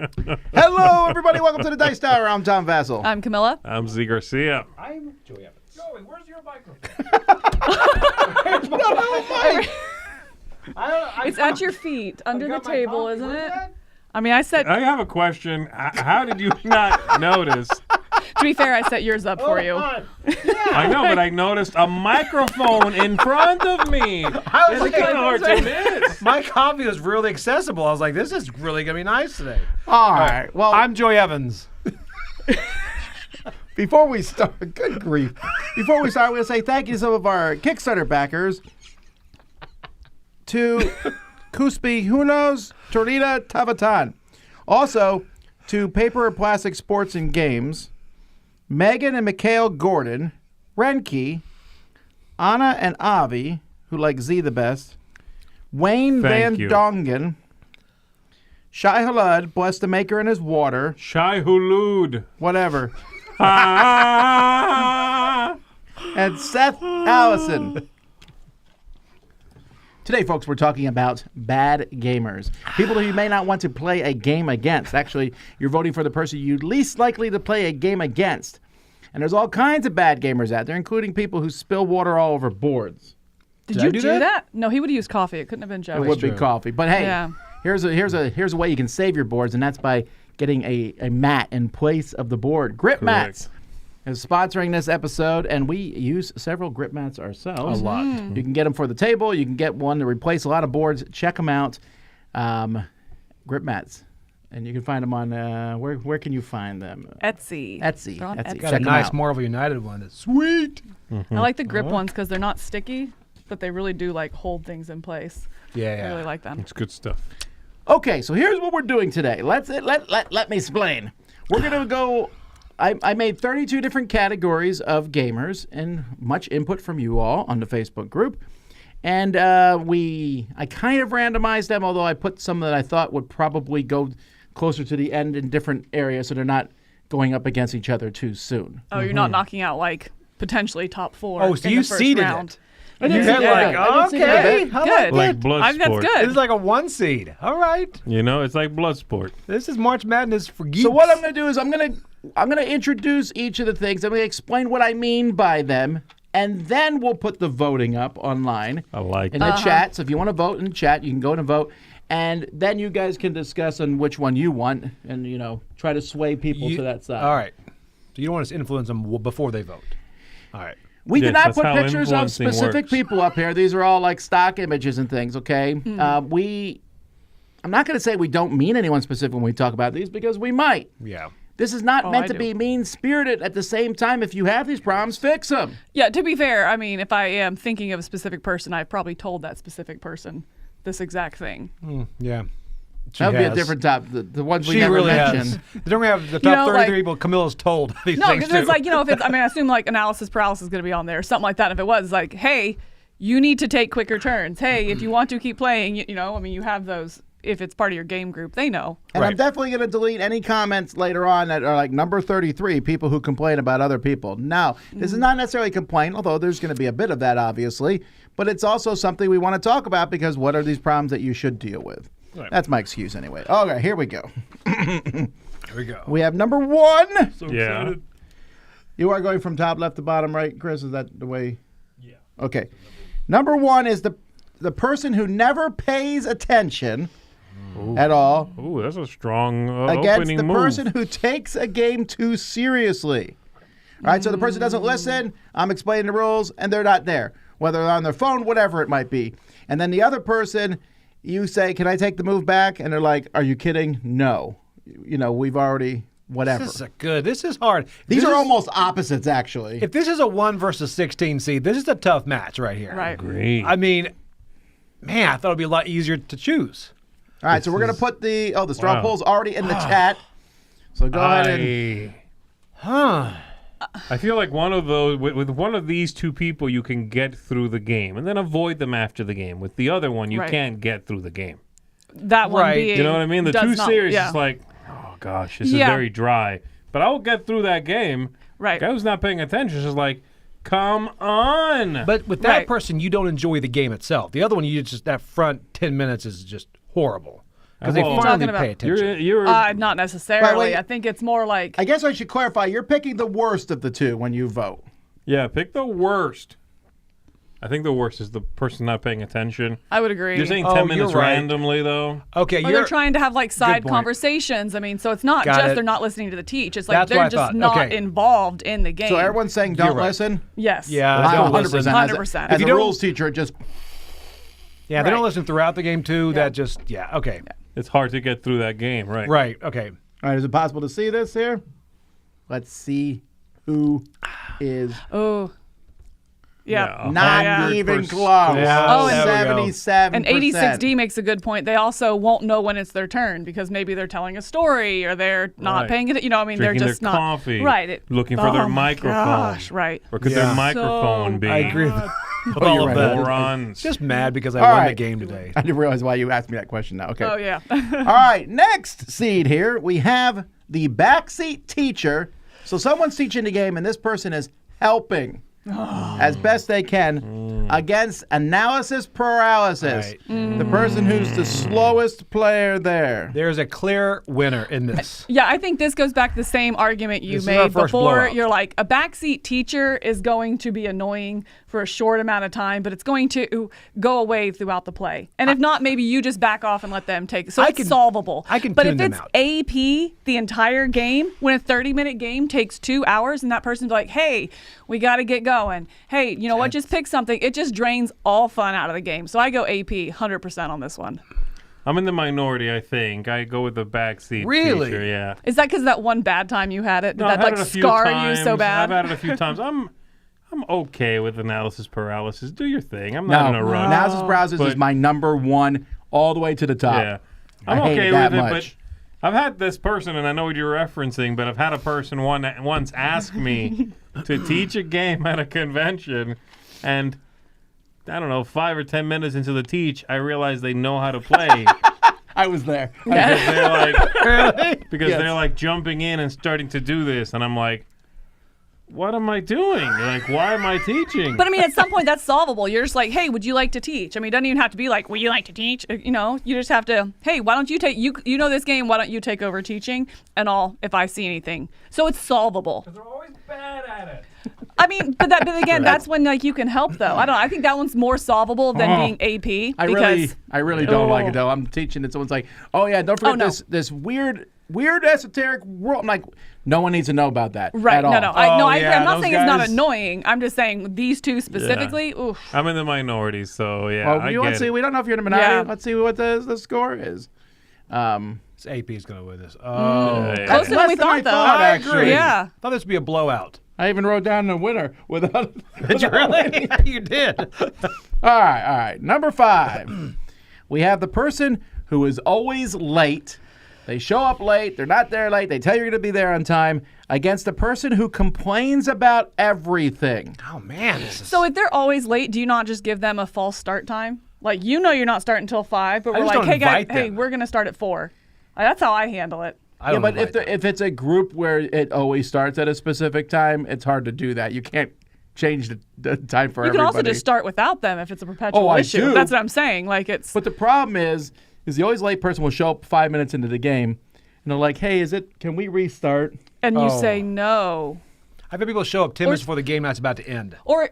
Hello, everybody. Welcome to the Dice Tower. I'm Tom Vassell. I'm Camilla. I'm Z Garcia. I'm Joey Evans. Joey, where's your microphone? It's at your feet, under the table, isn't it? I mean, I have a question. How did you not notice? To be fair, I set yours up for you. Yeah. I know, but I noticed a microphone in front of me. I was It's kind of hard to miss. My coffee was really accessible. I was like, this is really going to be nice today. All right. Well, I'm Joey Evans. before we start, good grief. Before we start, I'm going to say thank you to some of our Kickstarter backers. To Kuspi Hunos, Torita Tavatan. Also, to Paper or Plastic Sports and Games, Megan and Mikhail Gordon, Renke, Anna and Avi, who like Z the best, Wayne Van Thank you. Dongen, Shai Halud, bless the maker and his water, Shai Hulud. whatever, Ah! and Seth Allison. Today, folks, we're talking about bad gamers. People who you may not want to play a game against. Actually, you're voting for the person you're least likely to play a game against. And there's all kinds of bad gamers out there, including people who spill water all over boards. Did you do that? No, he would have used coffee. It couldn't have been Joey. It would be true. coffee. But hey, Yeah. here's a way you can save your boards, and that's by getting a mat in place of the board. Grip Mats is sponsoring this episode, and we use several grip mats ourselves. A lot. You can get them for the table. You can get one to replace a lot of boards. Check them out. Grip mats. And you can find them on, where can you find them? Etsy. Etsy. They're on Etsy. Etsy. Got Check a 'em nice out. Marvel United one. It's sweet. I like the grip ones because they're not sticky, but they really do like hold things in place. Yeah. I really like them. It's good stuff. Okay, so here's what we're doing today. Let me explain. We're going to go... I made 32 different categories of gamers and much input from you all on the Facebook group. And I kind of randomized them, although I put some that I thought would probably go closer to the end in different areas so they're not going up against each other too soon. Oh, you're not knocking out like potentially top 4. Oh, so in you the first seeded round. it. I didn't You're see that. like, I didn't see that. okay. Good. I like Like it. blood I think sport. that's This good. is like a 1 seed. All right. You know, it's like blood sport. This is March Madness for geeks. So what I'm going to do is I'm going to introduce each of the things. I'm going to explain what I mean by them, and then we'll put the voting up online. I like in it. the chat. So if you want to vote in the chat, you can go and vote. And then you guys can discuss on which one you want and, try to sway people to that side. All right. So you don't want us to influence them before they vote. All right. We Yes, did not that's put how pictures of influencing specific works. people up here. These are all like stock images and things, okay? I'm not going to say we don't mean anyone specific when we talk about these because we might. Yeah. This is not meant I to do. be mean-spirited. At the same time, if you have these problems, fix them. Yeah, to be fair, I mean, if I am thinking of a specific person, I've probably told that specific person this exact thing. Yeah. She That would be a has. different topic. The ones we She never really mentioned. has. Don't we have the top 33 like- people Camilla's told these No, things because it's to? like, if it's, I assume like analysis paralysis is going to be on there or something like that. If it was like, hey, you need to take quicker turns. Hey, if you want to keep playing, you have those. If it's part of your game group, they know. And I'm Right. definitely going to delete any comments later on that are like number 33, people who complain about other people. No, this is not necessarily a complaint, although there's going to be a bit of that, obviously. But it's also something we want to talk about because what are these problems that you should deal with? Right. That's my excuse anyway. Okay, here we go. Here we go. We have number 1. So Yeah. excited. You are going from top left to bottom right, Chris? Is that the way? Yeah. Okay. Number 1 is the person who never pays attention at all Ooh, that's a strong against opening the move. person who takes a game too seriously. All right, so the person doesn't listen, I'm explaining the rules, and they're not there, whether they're on their phone, whatever it might be. And then the other person, you say, can I take the move back? And they're like, are you kidding? No. We've already, whatever. This is hard. These This are is- almost opposites, actually. If this is a 1 versus 16 seed, this is a tough match right here. Right. Great. I mean, man, I thought it'd be a lot easier to choose. All right, so we're going to put the straw Wow. poll's already in the chat. So go ahead and... I feel like one of those with one of these two people you can get through the game and then avoid them after the game. With the other one, you Right. can't get through the game. That one Right. being. You know what I mean? The does two not- series yeah. is like, oh gosh, this Yeah. is very dry. But I will get through that game. Right. Guy who's not paying attention is like, come on. But with that Right. person, you don't enjoy the game itself. The other one, you just that front 10 minutes is just horrible. Because they Well, finally talking about- pay attention. You're Not necessarily. wait. I think it's more like I guess I should clarify. You're picking the worst of the two when you vote. yeah. Pick the worst. I think the worst is the person not paying attention. I would agree. You're saying Oh, 10 you're minutes right. randomly though. Okay, Or they're trying to have like side point. conversations. I mean, so it's not Got just it. they're not listening to the teach. It's like That's what they're I just thought. not Okay. involved in the game. So everyone's saying don't right. listen. Yes. Yeah, I'm don't 100%. listen. 100%. As If a you don't- rules teacher, it just Yeah, they don't Right. listen throughout the game too. That just okay, It's hard to get through that game, right? right, okay. All right, is it possible to see this here? Let's see who is Oh. Yeah. not 100%. even close. Yeah, Oh, and- there we go. 77%. And 86D makes a good point. They also won't know when it's their turn because maybe they're telling a story or they're not Right. paying it. You know, I mean, Drinking they're just their not coffee. right. Looking for their Oh my microphone. Gosh, right. Or could Yeah. their microphone So- be? I agree with Oh, all you're of right. that. Morons. Just mad because I All won the right. game today. I didn't realize why you asked me that question now. Okay. Oh yeah. All right, next seed here, we have the backseat teacher. So someone's teaching the game, and this person is helping as best they can against analysis paralysis. Right. The person who's the slowest player there. There's a clear winner in this. Yeah, I think this goes back to the same argument you This is our made first before. blowout. You're like, a backseat teacher is going to be annoying for a short amount of time, but it's going to go away throughout the play. And if not, maybe you just back off and let them take it. So I it's can- solvable. I can But tune if them it's out. AP the entire game, when a 30-minute game takes 2 hours and that person's like, hey, we got to get going. Hey, you know what? Just pick something. It just drains all fun out of the game. So I go AP 100% on this one. I'm in the minority, I think. I go with the backseat Really? teacher, yeah. Is that because that one bad time you had it? Did No, that I've had like it a few scar times. you so bad? I've had it a few times. I'm okay with analysis paralysis. Do your thing. I'm not in a rush. analysis paralysis is But- my number one all the way to the top. Yeah. I I'm hate okay it that with it, much. but I've had this person, and I know what you're referencing, but I've had a person once ask me to teach a game at a convention, and I don't know, 5 or 10 minutes into the teach, I realized they know how to play. I was there. Because they're like, because Yes. they're like jumping in and starting to do this, and I'm like, what am I doing? Like, why am I teaching? But I mean, at some point, that's solvable. You're just like, hey, would you like to teach? I mean, it doesn't even have to be like, would you like to teach? You know, you just have to, hey, why don't you take, you know this game, why don't you take over teaching? And I'll, if I see anything. So it's solvable. They're always bad at it. I mean, but again, that's when like you can help though. I think that one's more solvable than being AP. I really don't like it though. I'm teaching and someone's like, "Oh yeah, don't forget no. this weird esoteric world." I'm like, no one needs to know about that. Right. At all. No, I Oh, agree. yeah, I'm not those saying it's not guys- annoying. I'm just saying these two specifically, oof. I'm in the minority, so yeah. Well, I let's get see. it. We don't know if you're in a minority. Yeah. Let's see what the score is. This AP's going to win this. Oh. Yeah. Closer than less we than I thought, though. thought, I actually. agree. Yeah. Thought this would be a blowout. I even wrote down the winner without. Did you really? You did. All right. Number 5. We have the person who is always late. They show up late. They're not there late. They tell you you're going to be there on time. Against the person who complains about everything. Oh, man. This is... So if they're always late, do you not just give them a false start time? Like, you know you're not starting until 5, but I we're just like, don't hey, guys, invite hey, them. we're going to start at 4. That's how I handle it. I Yeah, don't but invite them. if it's a group where it always starts at a specific time, it's hard to do that. You can't change the time for You can everybody. also just start without them if it's a perpetual I issue. do. That's what I'm saying. Like, it's. But the problem is the always late person will show up 5 minutes into the game, and they're like, "Hey, can we restart?" And you Oh. say no. I've had people show up 10 minutes before the game night's about to end. Or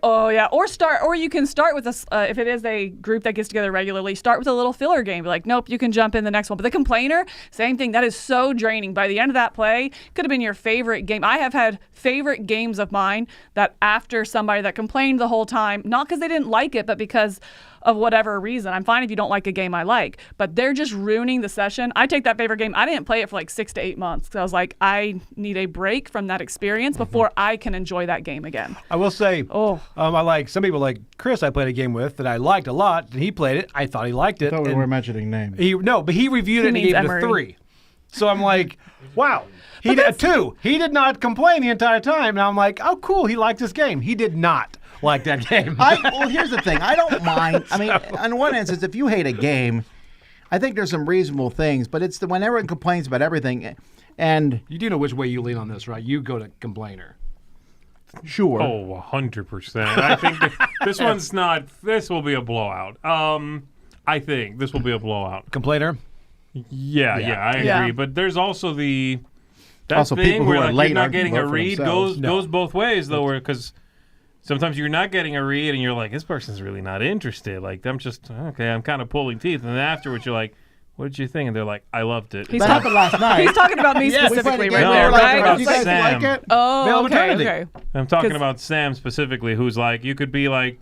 you can start with if it is a group that gets together regularly, start with a little filler game. Be like, nope, you can jump in the next one. But the complainer, same thing. That is so draining. By the end of that play, could have been your favorite game. I have had favorite games of mine that after somebody that complained the whole time, not because they didn't like it, but because of whatever reason. I'm fine if you don't like a game I like, but they're just ruining the session. I take that favorite game. I didn't play it for like 6 to 8 months because I was like, I need a break from that experience before I can enjoy that game again. I will say, I like some people like Chris I played a game with that I liked a lot, and he played it. I thought he liked it. and mentioning names. but he reviewed it and he means gave it a Emery. 3. So I'm like, wow. He did a 2. He did not complain the entire time. And I'm like, oh, cool. He liked this game. He did not like that game. Well, here's the thing. I don't mind. I mean, on one instance, if you hate a game, I think there's some reasonable things, but it's when everyone complains about everything, and You do know which way you lean on this, right? You go to complainer. sure. Oh, 100%. I think this one's not. This will be a blowout. I think this will be a blowout. Complainer? Yeah, I agree. Yeah. But there's also that Also, thing people who where are like, late you're not aren't getting vote a for read themselves. goes both ways though, because sometimes you're not getting a read and you're like, this person's really not interested. Like I'm just I'm kind of pulling teeth, and then afterwards you're like, what did you think? And they're like, I loved it. That happened last night. He's talking about me We played a specifically game right where there, we're like, right? about "Do you guys Sam. like it?" Oh, Veil of okay, Eternity. okay. I'm talking 'Cause- about Sam specifically, who's like, you could be like,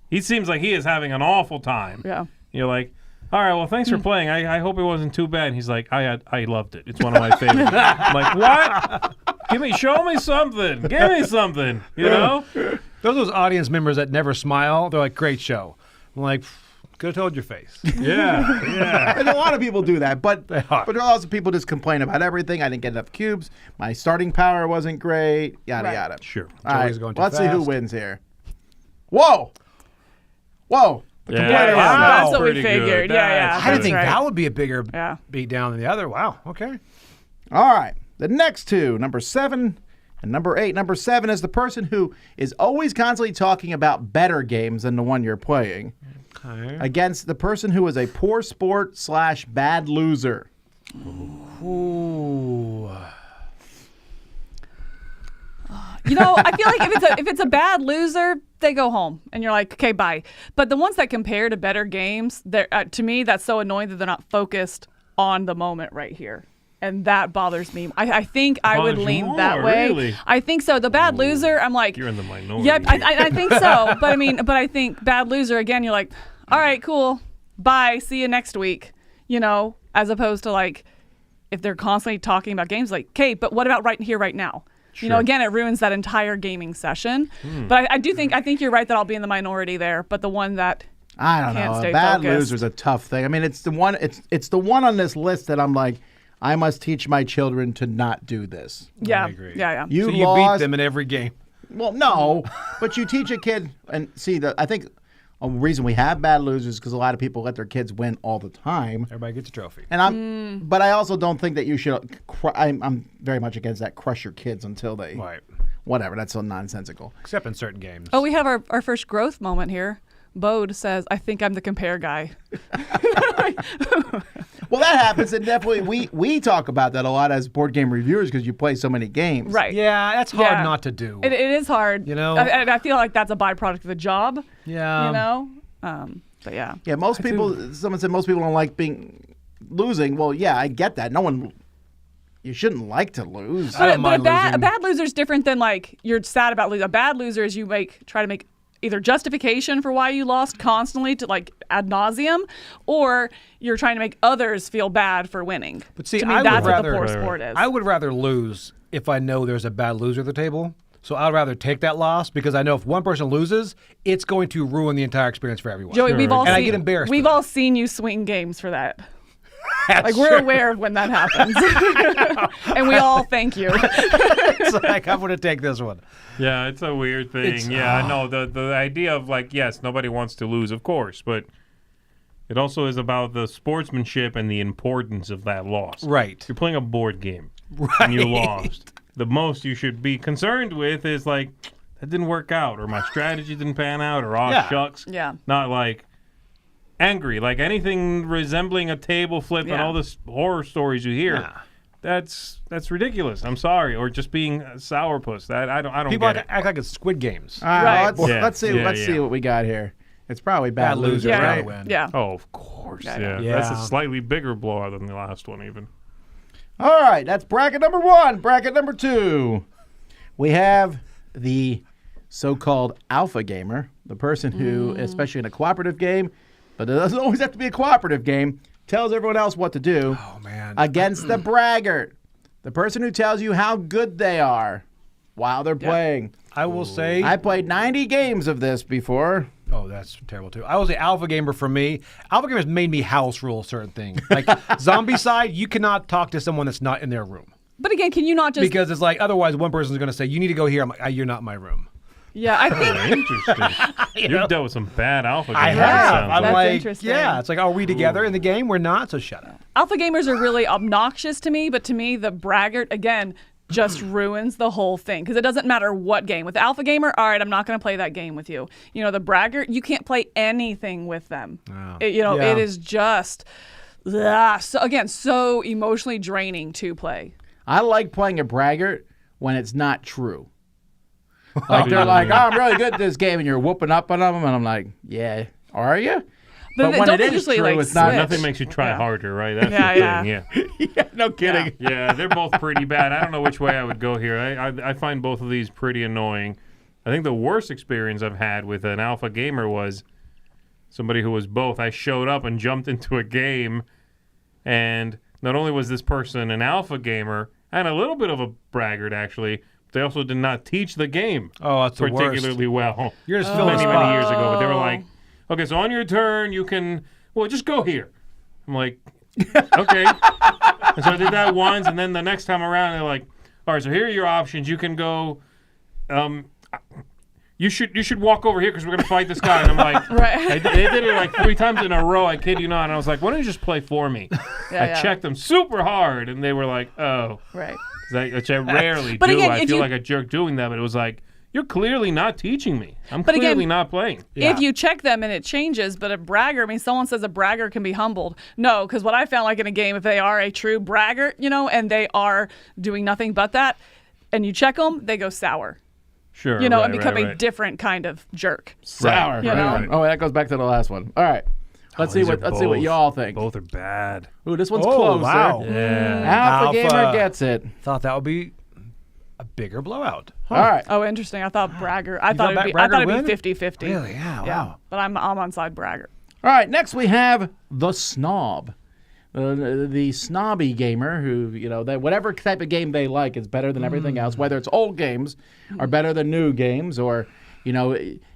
he seems like he is having an awful time. Yeah. You're like, all right, well, thanks for playing. I hope it wasn't too bad. And he's like, I loved it. It's one of my favorites. I'm like, what? Show me something. Give me something. You know? Those audience members that never smile, they're like, great show. I'm like, could have told your face. Yeah. And a lot of people do that, but They are. there are also people just complain about everything. I didn't get enough cubes. My starting power wasn't great. Yada Right. yada. Sure. All right, Joey's going too let's see who fast. wins here. Whoa. The Yeah, complainer wow. won. That's what we Pretty good. figured. Yeah, yeah. That's I didn't that's think right. that would be a bigger Yeah. beat down than the other. Wow. Okay. All right. The next two, number 7 and number 8. Number 7 is the person who is always constantly talking about better games than the one you're playing Okay. against the person who is a poor sport / bad loser. Ooh. You know, I feel like if it's a bad loser, they go home, and you're like, okay, bye. But the ones that compare to better games, to me, that's so annoying that they're not focused on the moment right here, and that bothers me. I think I would Bothers you lean that more, way. really? I think so. The bad loser, I'm like, You're in the minority. yep, I think so. But I think bad loser again. You're like, all right, cool, bye, see you next week. You know, as opposed to like, if they're constantly talking about games, like, okay, but what about right here, right now? You know, Sure. again, it ruins that entire gaming session. But I think you're right that I'll be in the minority there. But the one that I don't Can't know. stay A bad focused. loser is a tough thing. I mean, it's the one. It's the one on this list that I'm like, I must teach my children to not do this. yeah, agree. yeah. You So you lost. beat them in every game. Well, no, but you teach a kid and see I think a reason we have bad losers is because a lot of people let their kids win all the time. Everybody gets a trophy. And but I also don't think that you should. I'm very much against that. Crush your kids until they. Right. Whatever. That's so nonsensical. Except in certain games. Oh, we have our first growth moment here. Bode says, I think I'm the compare guy. Well, that happens, and definitely we talk about that a lot as board game reviewers because you play so many games. Right. Yeah, that's hard Yeah. not to do. It is hard. You know? I feel like that's a byproduct of the job. Yeah. You know? But yeah. Yeah. Most people. Someone said most people don't like losing. Well, yeah, I get that. No one. You shouldn't like to lose. I don't But a mind losing. bad loser is different than like you're sad about losing. A bad loser is you try to make either justification for why you lost constantly to like ad nauseum, or you're trying to make others feel bad for winning. But see, to me, I would that's what rather- the poor sport is. I would rather lose if I know there's a bad loser at the table. So I'd rather take that loss because I know if one person loses, it's going to ruin the entire experience for everyone. Joey, we've all And I seen, get embarrassed We've for that. all seen you swing games for that. That's Like we're true. aware of when that happens, and we all thank you. It's like, I'm going to take this one. Yeah, it's a weird thing. I know the idea of like, yes, nobody wants to lose, of course, but it also is about the sportsmanship and the importance of that loss. Right. You're playing a board game and you lost. The most you should be concerned with is like, that didn't work out, or my strategy didn't pan out, or Yeah. shucks. Yeah. Not like angry, like anything resembling a table flip and Yeah. all the horror stories you hear. Yeah. That's ridiculous. I'm sorry, or just being a sourpuss. That I don't People get it. act like it's Squid Games. All right. Right. Let's, Yeah, let's see. yeah, let's yeah. see what we got here. It's probably bad, Bad loser, loser, right? win. Yeah. Oh, of course. Yeah. Yeah. That's a Yeah. slightly bigger blowout than the last one, even. All right, that's bracket number 1. Bracket number 2. We have the so-called alpha gamer, the person who, especially in a cooperative game, but it doesn't always have to be a cooperative game, tells everyone else what to do Oh, man. against the braggart, the person who tells you how good they are while they're playing. I will say, I played 90 games of this before. oh, that's terrible too. I was the alpha gamer for me. Alpha gamers made me house rule certain things. Like zombie side, you cannot talk to someone that's not in their room. But again, can you not just? Because it's like, otherwise one person's going to say, you need to go here. I'm like, you're not in my room. Yeah, I think. Interesting. You've dealt with some bad alpha I gamers, it have. sounds I'm That's like, interesting. yeah. It's like, are we together in the game? We're not, so shut up. Alpha gamers are really obnoxious to me, but to me, the braggart, again, just ruins the whole thing because it doesn't matter what game. With the alpha gamer, all right, I'm not going to play that game with you. You know, the braggart, you can't play anything with them. Oh. It Yeah. is just, So again, so emotionally draining to play. I like playing a braggart when it's not true. Like they're like, oh, I'm really good at this game, and you're whooping up on them, and I'm like, yeah, are you? But when don't it they is usually, true, like, it's not. switch? Nothing makes you try harder, right? That's Yeah, the thing. Yeah. Yeah, no kidding. Yeah, they're both pretty bad. I don't know which way I would go here. I find both of these pretty annoying. I think the worst experience I've had with an alpha gamer was somebody who was both. I showed up and jumped into a game, and not only was this person an alpha gamer and a little bit of a braggart, actually, they also did not teach the game Oh, that's the worst. particularly well. You're just filling many, the many spot. years ago. But they were like, okay, so on your turn, you can, just go here. I'm like, okay. And so I did that once, and then the next time around, they're like, all right, so here are your options. You can go, you should walk over here because we're going to fight this guy. And I'm like, Right. they did it like 3 times in a row, I kid you not. And I was like, why don't you just play for me? I checked them super hard, and they were like, oh. Right. Which I rarely But do. again, I if feel you- like a jerk doing that, but it was like, you're clearly not teaching me. I'm But clearly again- not playing. Yeah. If you check them and it changes, but a bragger, I mean, someone says a bragger can be humbled. No, because what I found like in a game, if they are a true braggart, and they are doing nothing but that, and you check them, they go sour, Sure. and right, become right, a right. different kind of jerk. Sour. You know? Oh, that goes back to the last one. All right. Let's see what both- y'all think. Both are bad. Ooh, this one's Oh, closer. wow. Yeah. Alpha gamer Alpha. gets it. Thought that would be a bigger blowout. All right. Oh, interesting. I thought bragger. I thought thought Bragger it'd win? be 50-50. Really? Yeah, wow. But I'm on side bragger. All right, next we have the snob. The snobby gamer who, that whatever type of game they like is better than everything else, whether it's old games or better than new games, or,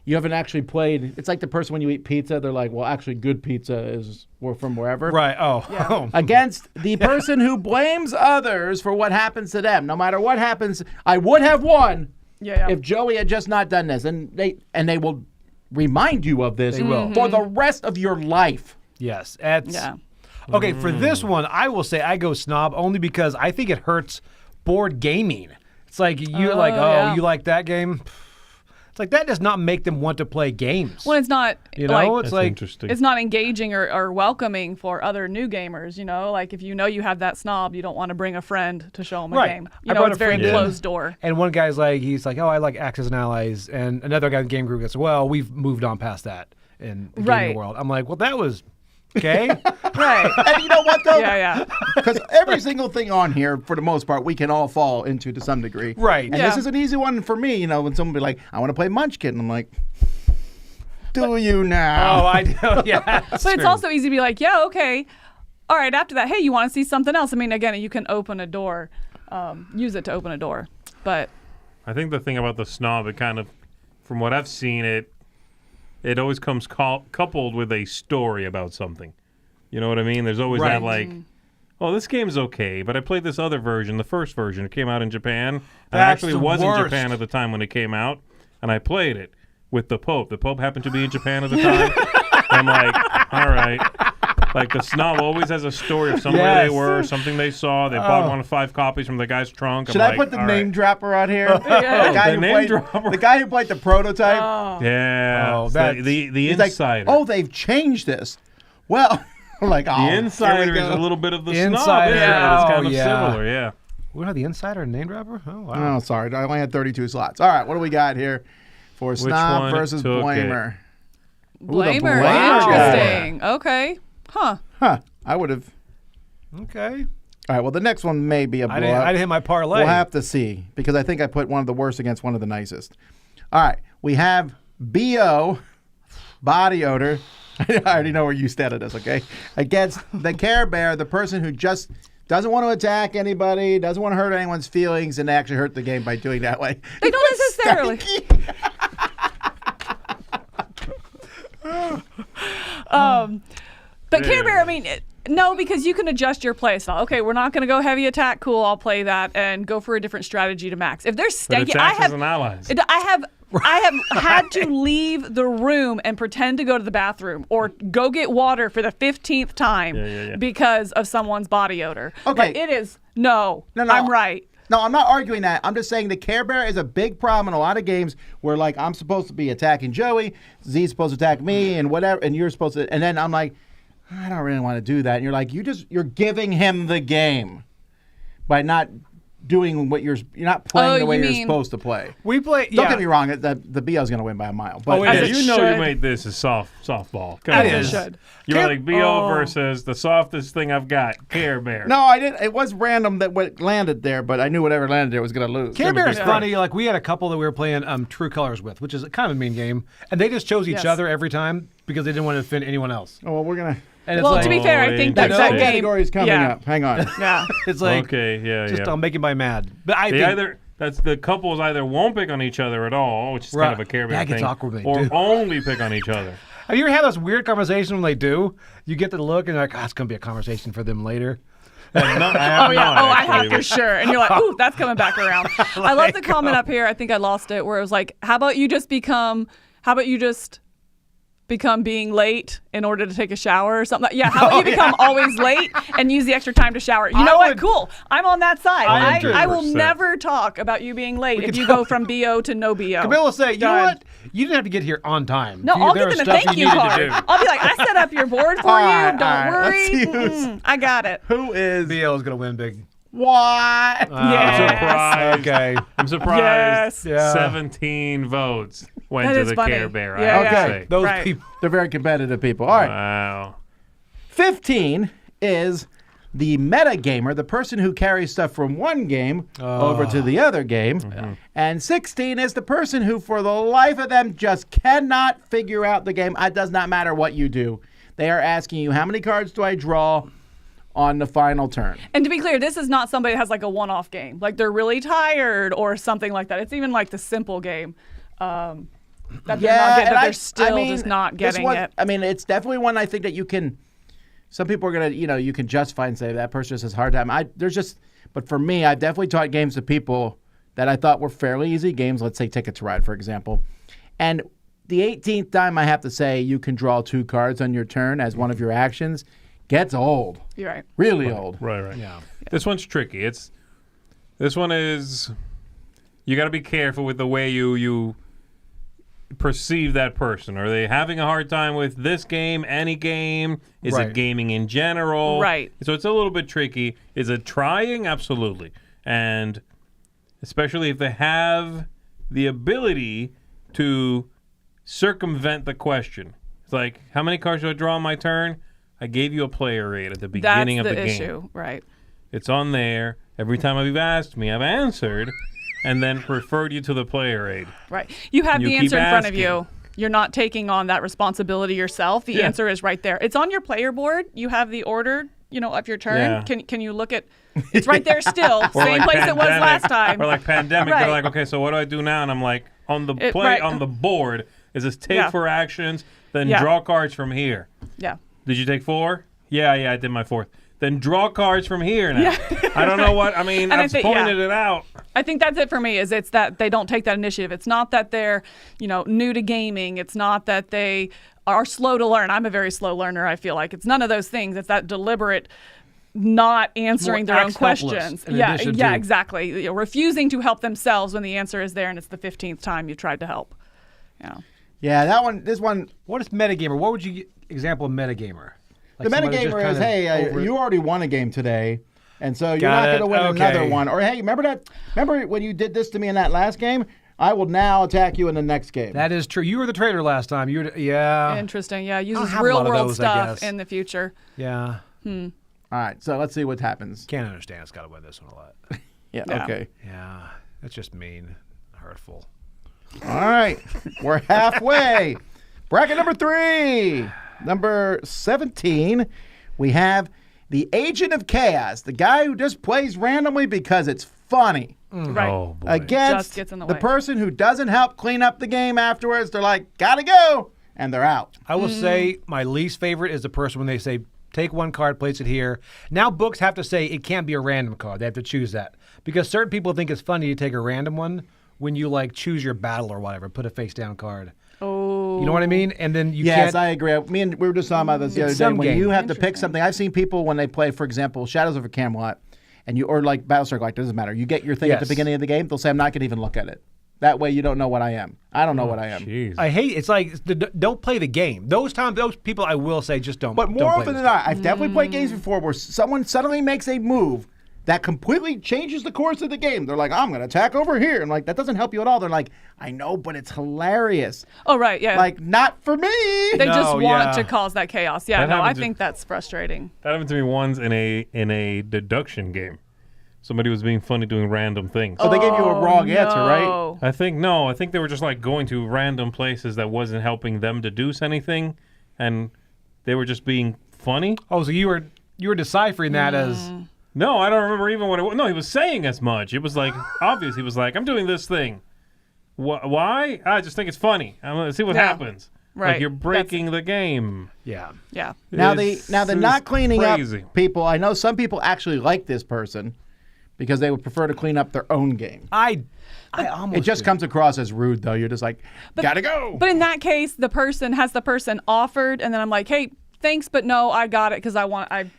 you haven't actually played. It's like the person when you eat pizza, they're like, well, actually good pizza is from wherever. Right. Oh. Yeah. Oh. Against the person who blames others for what happens to them. No matter what happens, I would have won Yeah. if Joey had just not done this. And they will remind you of this They will. for the rest of your life. Yes. That's, Yeah. Okay, for this one, I will say I go snob only because I think it hurts board gaming. It's like yeah. you like that game? It's like that does not make them want to play games. When it's not it's That's like interesting. it's not engaging or welcoming for other new gamers, like if you have that snob, you don't want to bring a friend to show them a Right. game. I brought It's a very friend in. closed door. and one guy's like, he's like, oh, I like Axis and Allies, and another guy in the game group goes, well, we've moved on past that in the Right. gaming world. I'm like, well, that was okay. Right. And you know what, though? Yeah. Because every single thing on here, for the most part, we can all fall into to some degree. Right. And Yeah. this is an easy one for me, when someone be like, I want to play Munchkin. I'm like, do you now? Oh, I do. Yeah. But it's also easy to be like, yeah, okay. All right, after that, hey, you want to see something else? I mean, again, you can open a door, use it to open a door. But I think the thing about the snob, it kind of, from what I've seen, it always comes coupled with a story about something. You know what I mean? There's always Right. that like, oh, this game's okay, but I played this other version, the first version. It came out in Japan. And I That's actually the was worst. in Japan at the time when it came out, and I played it with the Pope. The Pope happened to be in Japan at the time. I'm like, all right. Like the snob always has a story of somewhere Yes. they were, something they saw. They bought 1 of 5 copies from the guy's trunk. Should I'm I like, put the all name right. dropper on here? Yeah. The guy The who name played dropper. the guy who played the prototype. Yeah. Oh, It's that's- the He's like, insider. oh, they've changed this. Well, I'm like, oh, The here we insider is go. a little bit of the Insider. snob. Isn't it? It's kind Oh, of yeah. similar, yeah. We have the insider and name dropper? Oh, wow. Oh, sorry. I only had 32 slots. All right, what do we got here for snob one versus took it? blamer? blamer, blamer. interesting. Okay. Huh. Huh. I would have. Okay. All right, well, the next one may be a I blowout. didn't hit my parlay. We'll have to see because I think I put one of the worst against one of the nicest. All right, we have BO, body odor. I already know where you stand on this, okay? Against the Care Bear, the person who just doesn't want to attack anybody, doesn't want to hurt anyone's feelings, and actually hurt the game by doing that way. They don't necessarily. But Care Bear, I mean, no, because you can adjust your play style. Okay, we're not going to go heavy attack. Cool, I'll play that and go for a different strategy to max. If there's But stanky, it's Axis and Allies. I have had to leave the room and pretend to go to the bathroom or go get water for the 15th time Yeah. because of someone's body odor. Okay. Like, it is no. I'm right. No, I'm not arguing that. I'm just saying the Care Bear is a big problem in a lot of games where, like, I'm supposed to be attacking Joey, Z's supposed to attack me, and whatever, and you're supposed to, and then I'm like, I don't really want to do that. And you're like, you're giving him the game by not doing what you're not playing the way you're supposed to play. We play. Don't get me wrong, the BO's going to win by a mile. But As it you know should. you made this a softball. Come As on. it should. You were like BO versus the softest thing I've got, Care Bear. no, I didn't. It was random that what landed there, but I knew whatever landed there was going to lose. Care Bear is funny. Like we had a couple that we were playing True Colors with, which is kind of a mean game, and they just chose each other every time because they didn't want to offend anyone else. Oh, well, we're going to. And it's Well, like, to be fair, I think That that game game. category is coming up. Hang on. Yeah. it's like Okay, yeah, just yeah. I'll make anybody mad. But I They think either that's the couples either won't pick on each other at all, which is Right. kind of a Care Bear That gets thing, awkward when they or do. only pick on each other. have you ever had those weird conversations when they do? You get the look and you're like, it's gonna be a conversation for them later. No, I have Oh yeah. not, I have actually. for sure. And you're like, ooh, that's coming back around. I love the comment up here. I think I lost it where it was like, how about you just become being late in order to take a shower or something? Yeah, how about you become always late and use the extra time to shower? You know what? Cool. I'm on that side. I will 100%. never talk about you being late if you go from BO to no BO. Camille will say, you know Done. what? You didn't have to get here on time. No, I'll There get was them a stuff thank you needed to card. do. I'll be like, I set up your board for All you. right, Don't all right. worry. Let's see Mm-mm. I got it. Who is BL is gonna win big. what? I'm Yes. surprised. Okay. I'm surprised. Yes. Yeah. 17 votes went That to is the funny. Care Bear. Yeah, I have yeah. to say. Those Right. people. They're very competitive people. All right. Wow. 15 is the meta gamer, the person who carries stuff from one game over to the other game. And 16 is the person who, for the life of them, just cannot figure out the game. It does not matter what you do. They are asking you, how many cards do I draw on the final turn? And to be clear, this is not somebody that has like a one-off game. Like they're really tired or something like that. It's even like the simple game that they're not getting, and that they're still just not this getting one- it. I mean, it's definitely one I think that you can. Some people are gonna, you can justify and say that person just has a hard time. But for me, I've definitely taught games to people that I thought were fairly easy games. Let's say Ticket to Ride, for example. And the 18th time I have to say you can draw 2 cards on your turn as one of your actions gets old, You're right. really old. Right. Yeah. This one's tricky. This one is you got to be careful with the way you perceive that person. Are they having a hard time with this game, any game? Is Right. it gaming in general? Right. So it's a little bit tricky. Is it trying? Absolutely. And especially if they have the ability to circumvent the question. It's like, how many cards do I draw on my turn? I gave you a player aid at the beginning That's of the the game. issue, right? It's on there. Every time you've asked me, I've answered, and then referred you to the player aid. Right. You have You the keep answer in front of asking. you. You're not taking on that responsibility yourself. The Yeah. answer is right there. It's on your player board. You have the order, of your turn. Yeah. Can you look at? It's right there still. Or Same like place it was Pandemic, last time. Or like Pandemic, Right. they're like, okay, so what do I do now? And I'm like, on the Right. on the board, is this take Yeah. for actions, then Yeah. draw cards from here. Yeah. Did you take 4? Yeah, I did my 4th. Then draw cards from here now. I don't know what, I mean, And I I've think- pointed it out. I think that's it for me. It's that they don't take that initiative. It's not that they're, new to gaming. It's not that they are slow to learn. I'm a very slow learner. I feel like it's none of those things. It's that deliberate not answering More their own acts helpless questions. in Yeah, addition yeah, to- exactly. Refusing to help themselves when the answer is there, and it's the 15th time you tried to help. Yeah, this one. What is metagamer? What would you example of metagamer? The metagamer is, hey, you already won a game today, and so you're Got not going to it. win Okay. another one. Or, hey, remember when you did this to me in that last game? I will now attack you in the next game. That is true. You were the trader last time. Yeah. Interesting. Yeah, uses have a real lot of world those, I stuff guess. in the future. Yeah. All right, so let's see what happens. Can't understand. It's got to win this one a lot. Yeah, Yeah. okay. Yeah. That's just mean. Hurtful. All right, we're halfway. Bracket number 3. Number 17, we have the Agent of Chaos, the guy who just plays randomly because it's funny. Right. Oh, boy. Against Just gets in the the way. person who doesn't help clean up the game afterwards. They're like, gotta go, and they're out. I will say my least favorite is the person when they say, take one card, place it here. Now books have to say it can't be a random card. They have to choose that. Because certain people think it's funny to take a random one when you choose your battle or whatever, put a face down card. Oh. You know what I mean? And then you Yes, can't. I agree. We were just talking about this the other day. some When you games. have to pick something, I've seen people when they play, for example, Shadows of a Camelot, or like Battlestar Galactica, doesn't matter. You get your thing at the Yes. beginning of the game, they'll say, I'm not going to even look at it. That way you don't know what I am. I don't know what I am. Jeez. I hate it's like don't play the game. Those people I will say just don't. But don't more play often this than not, I've definitely played games before where someone suddenly makes a move that completely changes the course of the game. They're like, I'm going to attack over here. I'm like, that doesn't help you at all. They're like, I know, but it's hilarious. Oh, right, yeah. Like, not for me. They just want yeah. to cause that chaos. Yeah, That no, I happens think that's frustrating. That happened to me once in a deduction game. Somebody was being funny doing random things. So they gave you a wrong answer, right? No. I think they were just like going to random places that wasn't helping them deduce anything, and they were just being funny. Oh, so you were deciphering that as No, I don't remember even what it was. No, he was saying as much. It was like obvious. He was like, I'm doing this thing. Why? I just think it's funny. I'm going to see what Yeah. happens. Right. Like you're breaking the game. yeah. Yeah. Now It's the not cleaning crazy. up people, I know some people actually like this person because they would prefer to clean up their own game. I almost It just do. comes across as rude, though. You're just like, gotta go. But in that case, the person offered, and then I'm like, hey, thanks, but no, I got it because I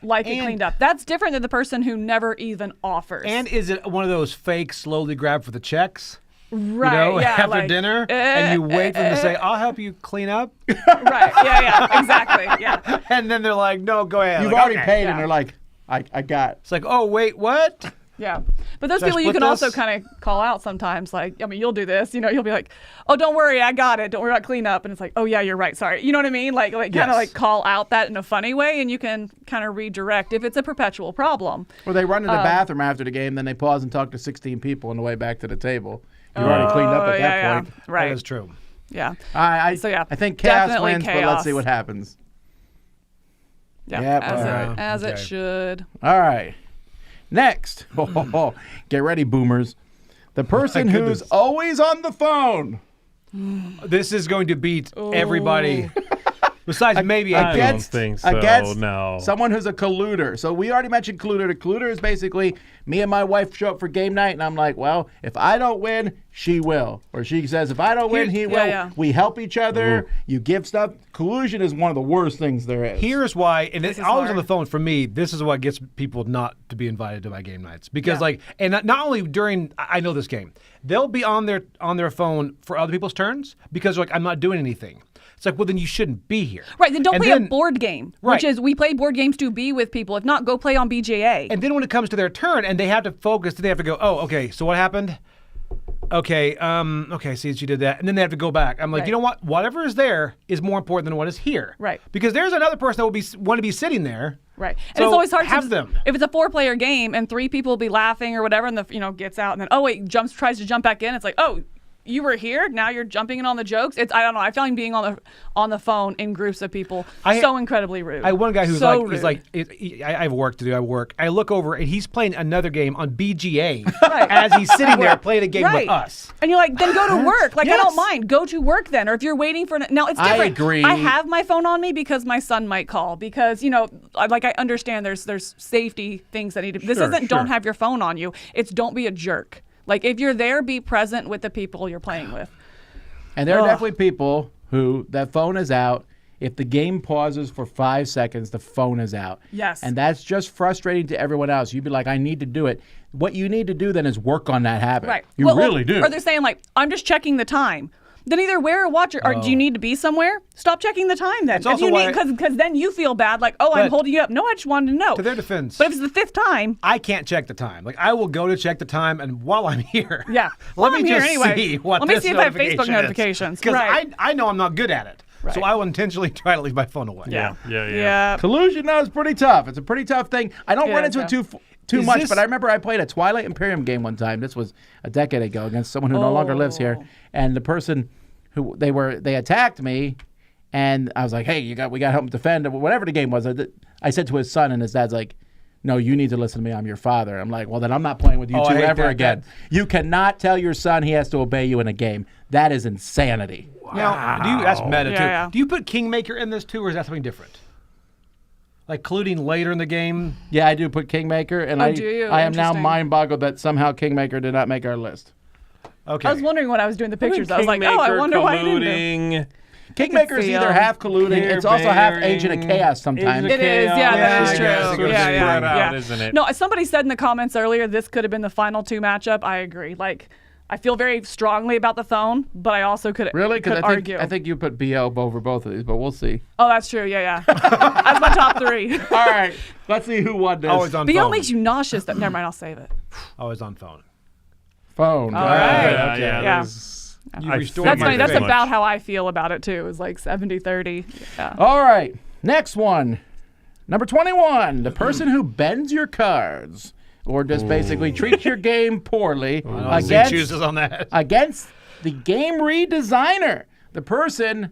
like it cleaned up. That's different than the person who never even offers. And is it one of those fake slowly grab for the checks? right, You know, yeah, after like, dinner, and you wait for them to say, "I'll help you clean up," right, yeah, exactly, yeah. and then they're like, "No, go ahead." You've Like, already okay. paid, Yeah. and they're like, I got. It's like, "Oh, wait, what?" Yeah. But those Should I people you split can also this? kind of call out sometimes. Like, I mean, you'll do this, you'll be like, oh, don't worry, I got it. Don't worry about cleanup. And it's like, oh, yeah, you're right. Sorry. You know what I mean? Like kind Yes. of like call out that in a funny way, and you can kind of redirect if it's a perpetual problem. Or they run to the bathroom after the game, then they pause and talk to 16 people on the way back to the table. You already cleaned up at that point. Yeah. Right. That is true. Yeah. So yeah, I think chaos definitely wins, but let's chaos. see what happens. Yeah. Yep, as alright. as it Okay. should. All right. Next. Get ready, boomers. The person who's goodness. always on the phone. This is going to beat everybody. Besides maybe I I don't think so, against no. someone who's a colluder. So we already mentioned colluder. A colluder is basically me and my wife show up for game night, and I'm like, well, if I don't win, she will. Or she says, if I don't win, he will. yeah. We help each other. You give stuff. Collusion is one of the worst things there is. Here's why, and it's is always on hard. the phone for me. This is what gets people not to be invited to my game nights because, Yeah. and not only during, I know this game, they'll be on their phone for other people's turns because like I'm not doing anything. It's like, well, then you shouldn't be here. Right. Then don't And play a then- board game, Right. which is we play board games to be with people. If not, go play on BJA. And then when it comes to their turn and they have to focus, they have to go, oh, okay, so what happened? Okay, see, she did that. And then they have to go back. I'm like, Right. you know what? Whatever is there is more important than what is here. Right. Because there's another person that will want to be sitting there. Right. And So it's always hard have to them. if it's a 4-player game and 3 people will be laughing or whatever and the gets out and then tries to jump back in. It's like, "Oh, you were here, now you're jumping in on the jokes." I don't know. I find being on the phone in groups of people so incredibly rude. I have one guy who's so like, he's rude. like, I have work to do. I work. I look over and he's playing another game on BGA as he's sitting there playing a game Right. with us. And you're like, then go to work. Like, I Yes. don't mind. Go to work then. Or if you're waiting for now, it's I different. agree. I have my phone on me because my son might call. Because I understand there's safety things that need to. This Sure, isn't don't sure. have your phone on you. It's don't be a jerk. Like if you're there, be present with the people you're playing with. And there are Ugh. definitely people who that phone is out. If the game pauses for 5 seconds, the phone is out. Yes. And that's just frustrating to everyone else. You'd be like, I need to do it. What you need to do then is work on that habit. Right. You Well, really do. Or they're saying like, I'm just checking the time. Then either wear a watch or do you need to be somewhere? Stop checking the time then. That's also why- Because then you feel bad like, oh, I'm But- holding you up. No, I just wanted to know. To their defense, But if it's the 5th time, I can't check the time. Like I will go to check the time, and while I'm here, Yeah. let While me I'm here just anyway. see what Let me this see if I have notification Facebook is. notifications. Because Right. I know I'm not good at it, so Right. I will intentionally try to leave my phone away. yeah. Collusion now is pretty tough. It's a pretty tough thing. I don't Yeah, run into it's it too Is much, this- but I remember I played a Twilight Imperium game one time. This was a decade ago against someone who no longer lives here. Oh. And the person who they attacked me, and I was like, hey, we got to help him defend, or whatever the game was. I said to his son, and his dad's like, no, you need to listen to me. I'm your father. I'm like, well, then I'm not playing with you Oh, two I hate ever that. again. You cannot tell your son he has to obey you in a game. That is insanity. Now, that's meta too. Yeah. Do you put Kingmaker in this too, or is that something different? Like colluding later in the game? Yeah, I do put Kingmaker, and Oh, do you? I am now Interesting. mind-boggled that somehow Kingmaker did not make our list. Okay. I was wondering when I was doing the pictures. I was like, oh, I wonder why I didn't do. colluding. Kingmaker is see, either half colluding. Hair It's also half bearing, Agent of Chaos sometimes. Agent It is, yeah, that is Yeah, true. I guess it goes Yeah, yeah, spread out, yeah. isn't it? No, somebody said in the comments earlier this could have been the final 2 matchup. I agree. Like I feel very strongly about the phone, but I also could Really? could Because argue. I think you put BL over both of these, but we'll see. Oh, that's true. Yeah. That's my top 3. All right. Let's see who won this. Always on BL phone. makes you nauseous. Never mind. I'll save it. Always on phone. phone. All right. Yeah, Okay. yeah. Yeah. there's- You I restored That's my funny. That's faith. about how I feel about it too. It's like 70-30. Yeah. All right. Next one. Number 21. The person who bends your cards or just basically treats your game poorly Z chooses on that. against the game redesigner. The person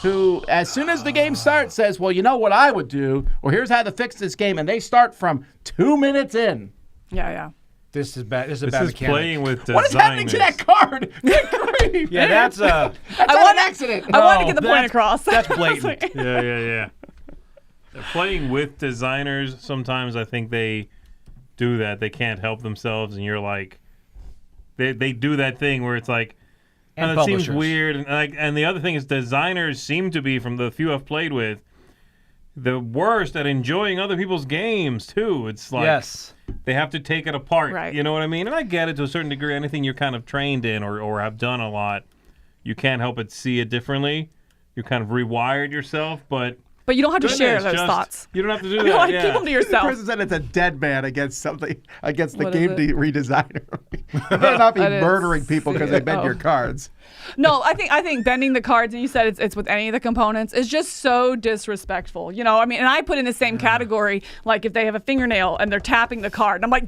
who, as soon as the game starts, says, well, you know what I would do, or here's how to fix this game, and they start from 2 minutes in. Yeah. This is bad. This is a This bad is mechanic. playing with designers. What is happening to that card? Good grief. Yeah, that's That's I not want- an accident. I wanted to get the point that's- across. that's blatant. Yeah. They're playing with designers. Sometimes I think they do that. They can't help themselves, and you're like, they do that thing where it's like, And it seems publishers. weird. And the other thing is, designers seem to be, from the few I've played with, the worst at enjoying other people's games too. It's like Yes. they have to take it apart. Right. You know what I mean? And I get it to a certain degree. Anything you're kind of trained in or have done a lot, you can't help but see it differently. You kind of rewired yourself, but But you don't have to share goodness, those just- thoughts. You don't have to do You that. want to yeah. keep them to The yourself. person said it's a dead man against something, against the What is game it? redesigner. You better not be That is- murdering people because they bend Oh. your cards. No, I think bending the cards, and you said it's with any of the components, is just so disrespectful. You know, I mean, and I put in the same category, like if they have a fingernail and they're tapping the card, and I'm like,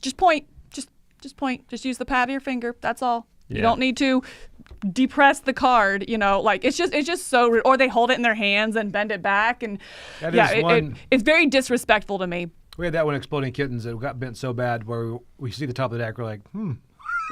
just point, just point, just use the pad of your finger. That's all. Yeah. You don't need to depress the card. You know, like it's just so rude. Or they hold it in their hands and bend it back, and That yeah, is one- it's very disrespectful to me. We had that one, Exploding Kittens, that got bent so bad where we see the top of the deck, we're like,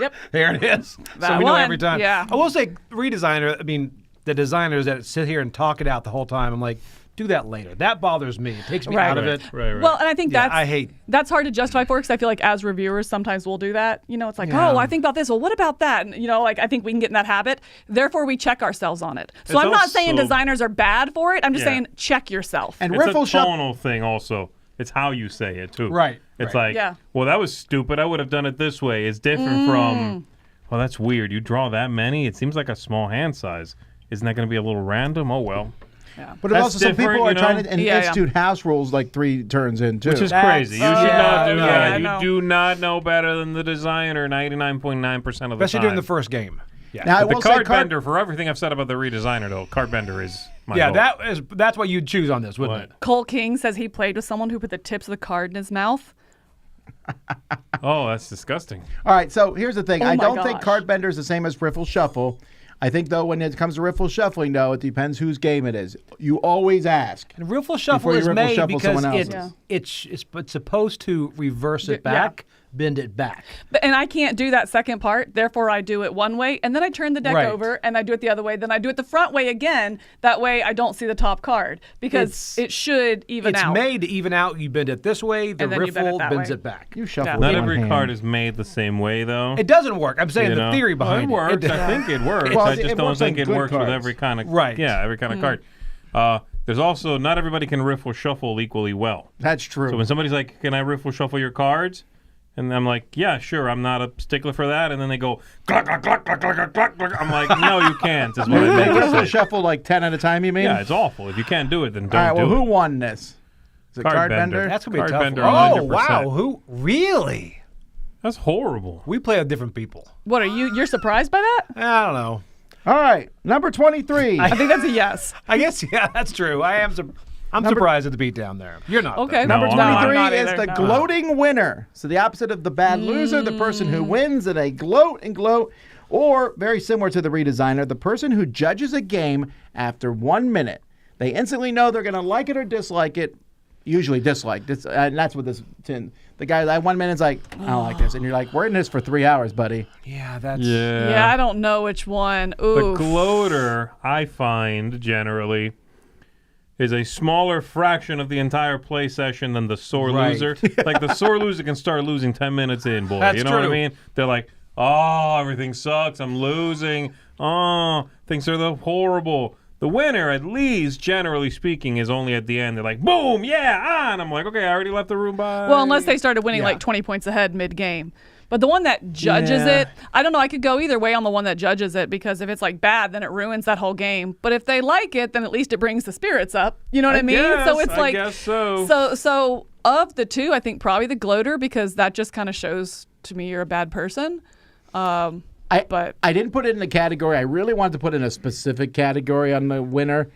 Yep. there it is. So That we know one, every time. yeah. I will say, redesigner, I mean, the designers that sit here and talk it out the whole time, I'm like, do that later. That bothers me. It takes me Right. out of Right, it. right. Well, and I think Yeah, that's I hate- that's hard to justify for because I feel like as reviewers sometimes we'll do that. You know, it's like, Yeah. oh, I think about this. Well, what about that? And, you know, like I think we can get in that habit. Therefore, we check ourselves on it. So It's I'm not saying also- designers are bad for it. I'm just Yeah. saying check yourself. And It's riffle a shuffle. tonal thing also. It's how you say it too. Right, It's right. like, Yeah. well, that was stupid. I would have done it this way. It's different from, well, that's weird. You draw that many? It seems like a small hand size. Isn't that going to be a little random? Oh, well. But That's also some different, people are you know? trying to Yeah. institute house rules like 3 turns in, too. Which is That's- crazy. You should yeah, not do yeah, that. I You know. do not know better than the designer 99.9% of the Especially time. during the first game. Yeah. Now, I But the will say card bender, for everything I've said about the redesigner, though, card bender is my Yeah, goal. that's what you'd choose on this, wouldn't What? it? Cole King says he played with someone who put the tips of the card in his mouth. Oh, that's disgusting. All right, so here's the thing. Oh I my don't think gosh. card bender is the same as riffle shuffle. I think, though, when it comes to riffle shuffling, though, it depends whose game it is. You always ask. And riffle shuffle Before you is riffle made shuffle because someone it's, else's. it's supposed to reverse it Yeah. back, bend it back. And I can't do that second part. Therefore, I do it one way, and then I turn the deck Right. over, and I do it the other way. Then I do it the front way again. That way, I don't see the top card because It's- it should even It's out. made to even out. You bend it this way, the And then you bend it riffle that bends way. it back. You shuffle Yeah. with Not one every hand. card is made the same way, though. It doesn't work. I'm saying You the know? theory Well, behind it works. it. I think it works. Well, I it just don't works think on it good works with cards. every kind of Right. Yeah, every kind of card. There's also not everybody can riffle shuffle equally well. That's true. So when somebody's like, "Can I riffle shuffle your cards?" and I'm like, "Yeah, sure. I'm not a stickler for that." And then they go, "Gluck, gluck, gluck, gluck, gluck, gluck, gluck." I'm like, "No, you can't." Is what I They meant to riffle say. shuffle like 10 at a time, you mean? Yeah, it's awful. If you can't do it, then don't All right, well, do who it. won this? Is it Card card bender. bender? That's gonna be a Card tough bender, one. 100%. Oh wow! Who really? That's horrible. We play with different people. What are you? You're surprised by that? I don't know. All right, number 23. I think that's a yes. I guess yeah, that's true. I'm surprised at the beatdown there. You're not. Okay. No, Number I'm not. 23 I'm not is either, the no. gloating winner. So the opposite of the bad loser, the person who wins, and they gloat and gloat. Or, very similar to the redesigner, the person who judges a game after 1 minute. They instantly know they're going to like it or dislike it. Usually dislike. And that's what this... The guy that 1 minute's like, I don't like this. And you're like, we're in this for 3 hours, buddy. Yeah, that's. Yeah, I don't know which one. The Ooh. gloater, I find, generally, is a smaller fraction of the entire play session than the sore Right. loser. Like, the sore loser can start losing 10 minutes in, boy. That's You know what I true. mean? They're like, oh, everything sucks. I'm losing. Oh, things are horrible. The winner, at least, generally speaking, is only at the end. They're like, boom, yeah, and I'm like, okay, I already left the room by... Well, unless they started winning Yeah. like 20 points ahead mid-game. But the one that judges Yeah. it, I don't know. I could go either way on the one that judges it, because if it's like bad, then it ruins that whole game. But if they like it, then at least it brings the spirits up. You know what I mean? So it's like, I guess so. So of the two, I think probably the gloater, because that just kind of shows to me you're a bad person. But I didn't put it in the category. I really wanted to put in a specific category on the winner,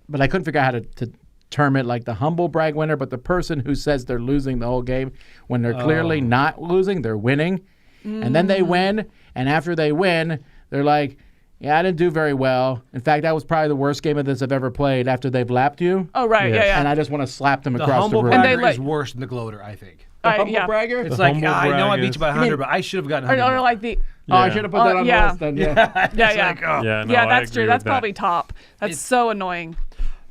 but I couldn't figure out how to term it, like the humble brag winner, but the person who says they're losing the whole game when they're clearly not losing, they're winning. And then they win, and after they win, they're like, yeah, I didn't do very well. In fact, that was probably the worst game of this I've ever played after they've lapped you. oh right, yeah. And I just want to slap them The across the humble room. And they bragger like- is worse than the gloater, I think. Humble yeah. bragger? It's The like, humble I know I beat braggers. you by 100, but I should have gotten 100 Or more. like the Oh, I should have put that on yeah. the list then, yeah. yeah. Like, oh. Yeah, no, yeah, I that's agree true. with That's that. probably top. That's so annoying.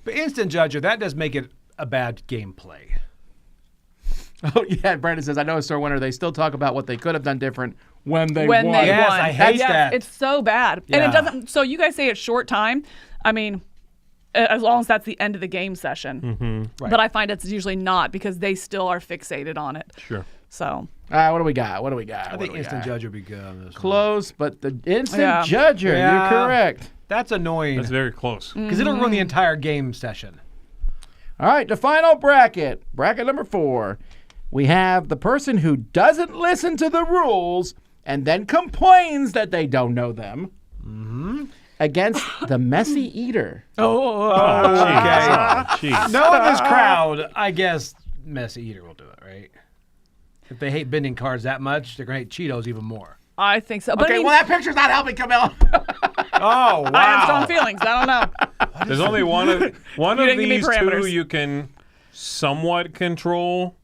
But instant judger, that does make it a bad gameplay. Oh, yeah, Brandon says, I know a sore winner. They still talk about what they could have done different when they When won. they Yes, won. I hate Yes, that. It's so bad. And Yeah. it doesn't. So you guys say it's short time. I mean, as long as that's the end of the game session. Right. But I find it's usually not, because they still are fixated on it. Sure. So All right, what do we got? What do we got? I What think do we instant got? judge would be good on this one. Close, but the instant Yeah. judger, Yeah. you're correct. That's annoying That's very close. because it'll ruin the entire game session. All right, the final bracket, bracket number 4. We have the person who doesn't listen to the rules and then complains that they don't know them against the messy eater. Oh, jeez. Knowing this crowd, I guess Messy Eater will do it, right? If they hate bending cards that much, they're going to hate Cheetos even more. I think so. But Okay, I mean, well, that picture's not helping, Camilla. Oh, wow. I have strong feelings. I don't know. There's only one of didn't give me these two parameters. you can somewhat control.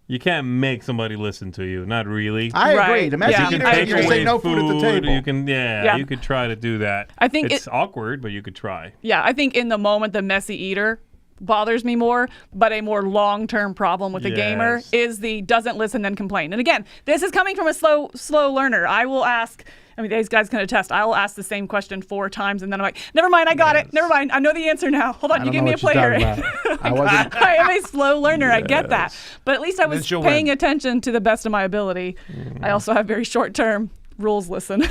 You can't make somebody listen to you. Not really. I Right. agree. The messy Yeah. You eater can I take you agree. say away no food at the table. You can, Yeah. you could try to do that. I think it's awkward, but you could try. Yeah, I think in the moment the messy eater bothers me more, but a more long-term problem with a gamer Yes. is the doesn't listen then complain. And again, this is coming from a slow learner. I will ask, I mean, these guys can attest, I will ask the same question 4 times and then I'm like, never mind, I got it. Never mind, I know the answer now. Hold on, I you don't give know me a what player. you're talking about. I wasn't. I am a slow learner. I get that. But at least I was she'll paying win. attention to the best of my ability. I also have very short-term rules listen.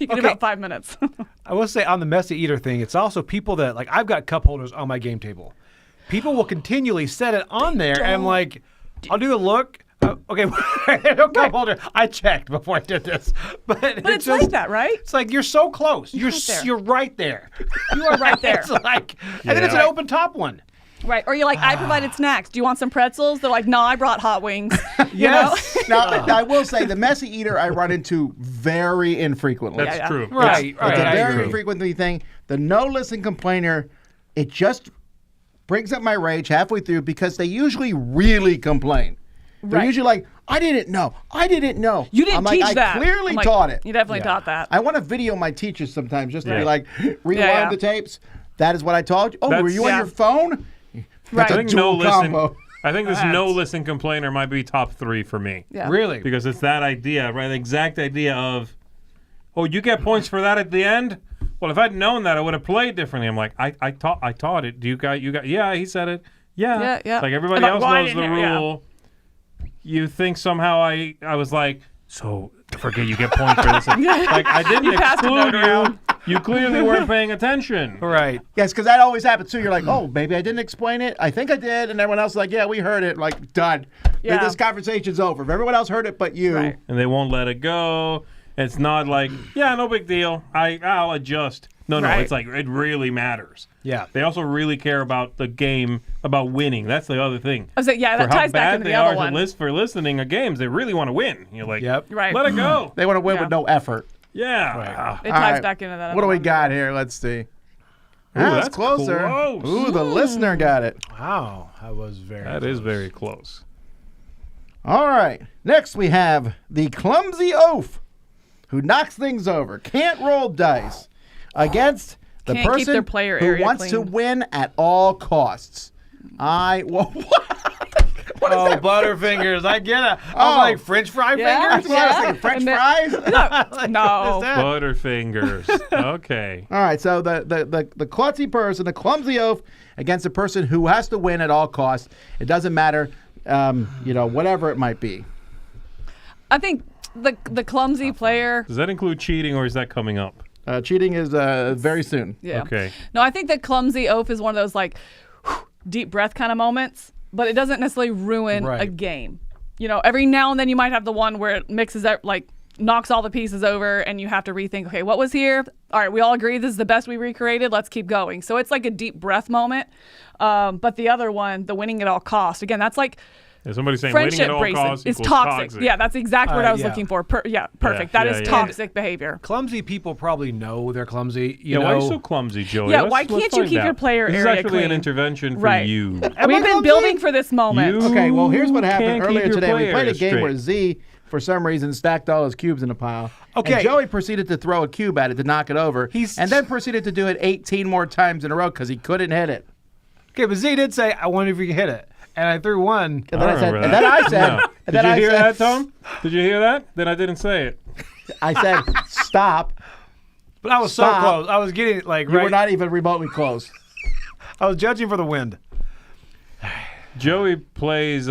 You can do about 5 minutes. I will say on the Messy Eater thing, it's also people that, like, I've got cup holders on my game table. People will continually set it on there, and I'm like, I'll do a look. Okay, no cup holder. I checked before I did this, but It's like that, right? It's like you're so close. You're right there. you're right there. You are right there. It's like, and then it's an Yeah. open top one. Right. Or you're like, I provided snacks. Do you want some pretzels? They're like, no, I brought hot wings. Yes. Now, I will say the messy eater I run into very infrequently. That's yeah. true. Right. It's Right. a I very agree. infrequently thing. The no listen complainer, it just brings up my rage halfway through because they usually really complain. They're Right. usually like, I didn't know. I didn't know. You didn't I'm like, teach that. I clearly I'm like, taught it. You definitely Yeah. taught that. I want to video my teachers sometimes just to Yeah. be like, rewind yeah. the tapes. That is what I taught you. Oh, were That's- you on Yeah. your phone? Right. That's I a think dual combo. I think this no listen complainer might be top 3 for me. Yeah. Really? Because it's that idea, right? The exact idea of, oh, you get points for that at the end? Well, if I'd known that, I would have played differently. I'm like, I taught it. You got, yeah, he said it. Yeah. Yeah. Like everybody Like, else well, I knows the didn't hear- rule. You think somehow I was like, so forget you get points for this. Like I didn't You passed a exclude note around. you. You clearly weren't paying attention. Right. Yes, because that always happens too. You're like, oh, maybe I didn't explain it. I think I did. And everyone else is like, yeah, we heard it. Like, done. Yeah. This conversation's over. If everyone else heard it but you. Right. And they won't let it go. It's not like, yeah, no big deal. I'll adjust. No, Right. it's like it really matters. Yeah. They also really care about the game, about winning. That's the other thing. I was like, yeah, For that how ties back bad into they the are other to one. list for listening to games, they really want to win. You're like, Yep. Right. let it go. They want to win Yeah. with no effort. Yeah. Right. Ah, It All ties right. back into that. What do other we one. got here? Let's see. Ooh, That's that's closer. close. Ooh, the listener got it. Wow. That was very. that is very close. All right. Next, we have the Clumsy Oaf, who knocks things over, can't roll dice, against the Can't keep person their player who area wants to clean. win at all costs. What is Oh, that? Butterfingers. I get it. I Oh. was like, French fry Yeah. That's fingers? what I was Yeah. thinking. French And then- fries? No. Butterfingers. Okay. All right, so the klutzy person, the Clumsy Oaf, against a person who has to win at all costs. It doesn't matter, whatever it might be. I think the clumsy player. Does that include cheating, or is that coming up? Cheating is very soon. Yeah. Okay. No, I think the clumsy oaf is one of those like deep breath kind of moments, but it doesn't necessarily ruin a Right. game. Every now and then you might have the one where it mixes up, like knocks all the pieces over, and you have to rethink. Okay, what was here? All right, we all agree this is the best we recreated. Let's keep going. So it's like a deep breath moment. But the other one, the winning at all costs. Again, that's like. Is somebody saying winning Friendship at all breaking costs is equals toxic. Yeah, that's exactly what I was yeah. looking for. Perfect. That is yeah. toxic behavior. Clumsy people probably know they're clumsy. You Yeah, why are know, you so clumsy, Joey? Yeah, Let's- why let's can't you find keep your out. player This area is actually an clean? intervention for Right. you. We've I been clumsy? building for this moment. You- Okay, well, here's what happened can't keep earlier your today. We play played a area game where straight. Z, for some reason, stacked all his cubes in a pile. Okay. And Joey proceeded to throw a cube at it to knock it over. And then proceeded to do it 18 more times in a row because he couldn't hit it. Okay, but Z did say, I wonder if you can hit it. And I threw one. And then I said, remember and that. then I said, No. and Did then you I hear said, that, Tom? Did you hear that? Then I didn't say it. I said, stop. But I was Stop. so close. I was getting like You right. were not even remotely close. I was judging for the wind. Joey plays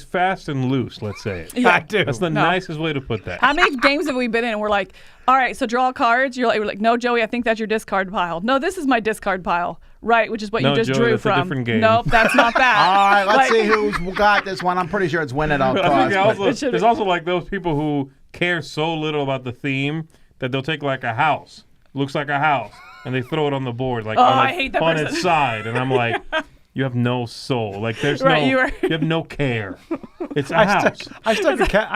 fast and loose, let's say it. Yeah. I do. That's the No. nicest way to put that. How many games have we been in and we're like, all right, so draw cards. We're like, no, Joey, I think that's your discard pile. No, this is my discard pile. Right, which is what No, you just Joey, drew that's a from. different game. Nope, that's not that. All right, let's Like- see who's got this one. I'm pretty sure it's win at all But I think costs. also, there's also like those people who care so little about the theme that they'll take like a house, looks like a house, and they throw it on the board like, on, I hate that on person. its side, and I'm like, you have no soul. Like there's Right, no, you you have no care. It's a I house.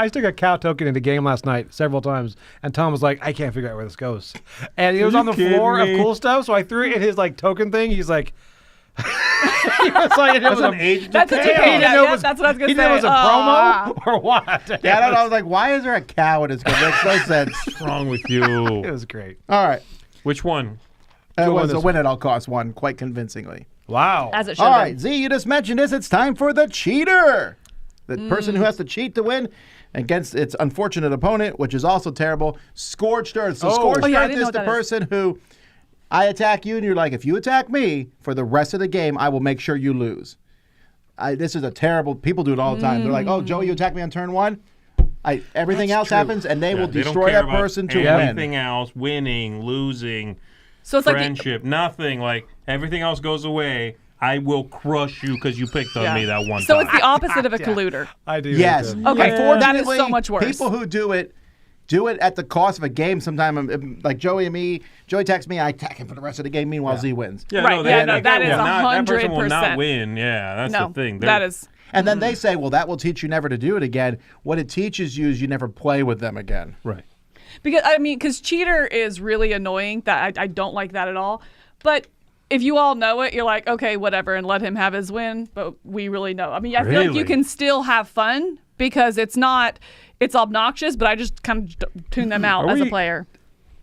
stuck a cow token in the game last night several times, and Tom was like, "I can't figure out where this goes," and it was you on the kidding floor me? of cool stuff. So I threw it in his like token thing. He's like, he was like, it That's was an age That's what you detail. paid. He didn't Yeah, know it yeah, was- that's what I was gonna he didn't know it say. was a promo or what? Yeah, I don't know. I was like, why is there a cow in his game? Makes no sense. What's wrong with you? It was great. All right. Which one? It Go was on a this win at all costs one, quite convincingly. Wow. As it should All have right, been. Z, you just mentioned this. It's time for the cheater. The person who has to cheat to win against its unfortunate opponent, which is also terrible. Scorched Earth. So Scorched Oh, yeah, I Earth didn't know is what the that is. person who I attack you, and you're like, if you attack me for the rest of the game, I will make sure you lose. This is a terrible. People do it all the time. They're like, oh, Joey, you attack me on turn one. Everything else happens, and they will They don't destroy care that about person to anything win. else, winning, losing, So it's like friendship, nothing. Like everything else goes away. I will crush you because you picked on Yeah. me that one so time. it's the opposite of a colluder. I do. Yes. that too. Okay, that is Unfortunately, so much worse. People who do it at the cost of a game. Sometime, like Joey and me. Joey attacks me, I attack him for the rest of the game. Meanwhile, Z wins. Yeah, Right, no, yeah, they- no, like, that will is not- That person will 100%. not win. Yeah, that's No, the thing. that is. And then they say, well, that will teach you never to do it again. What it teaches you is you never play with them again. right. Because cheater is really annoying. That I don't like that at all. But if you all know it, you're like, okay, whatever, and let him have his win. But we really know. I mean, I feel like you Really? can still have fun because it's obnoxious, but I just kind of tune them out Are as a we- player.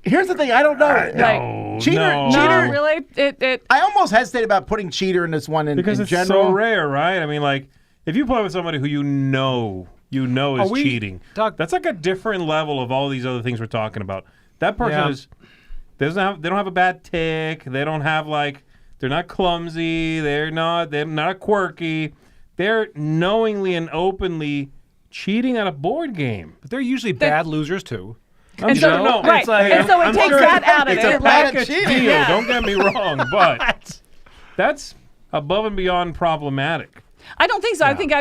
Here's the thing, I don't know. No, Cheater- no. cheater- No, really? It I almost hesitate about putting cheater in this one in Because it's general. so rare, right? I mean, like, if you play with somebody who you know is we cheating, talk- that's like a different level of all these other things we're talking about. That person Yeah. they don't have a bad tick. They don't have like, they're not clumsy. They're not quirky. They're knowingly and openly cheating at a board game. But they're usually bad losers too. And so, sure, no, right. it's like- and so it I'm takes sure that out of it's it. a Like, package Package cheating. deal. Yeah. Don't get me wrong, but that's above and beyond problematic. I don't think so. I think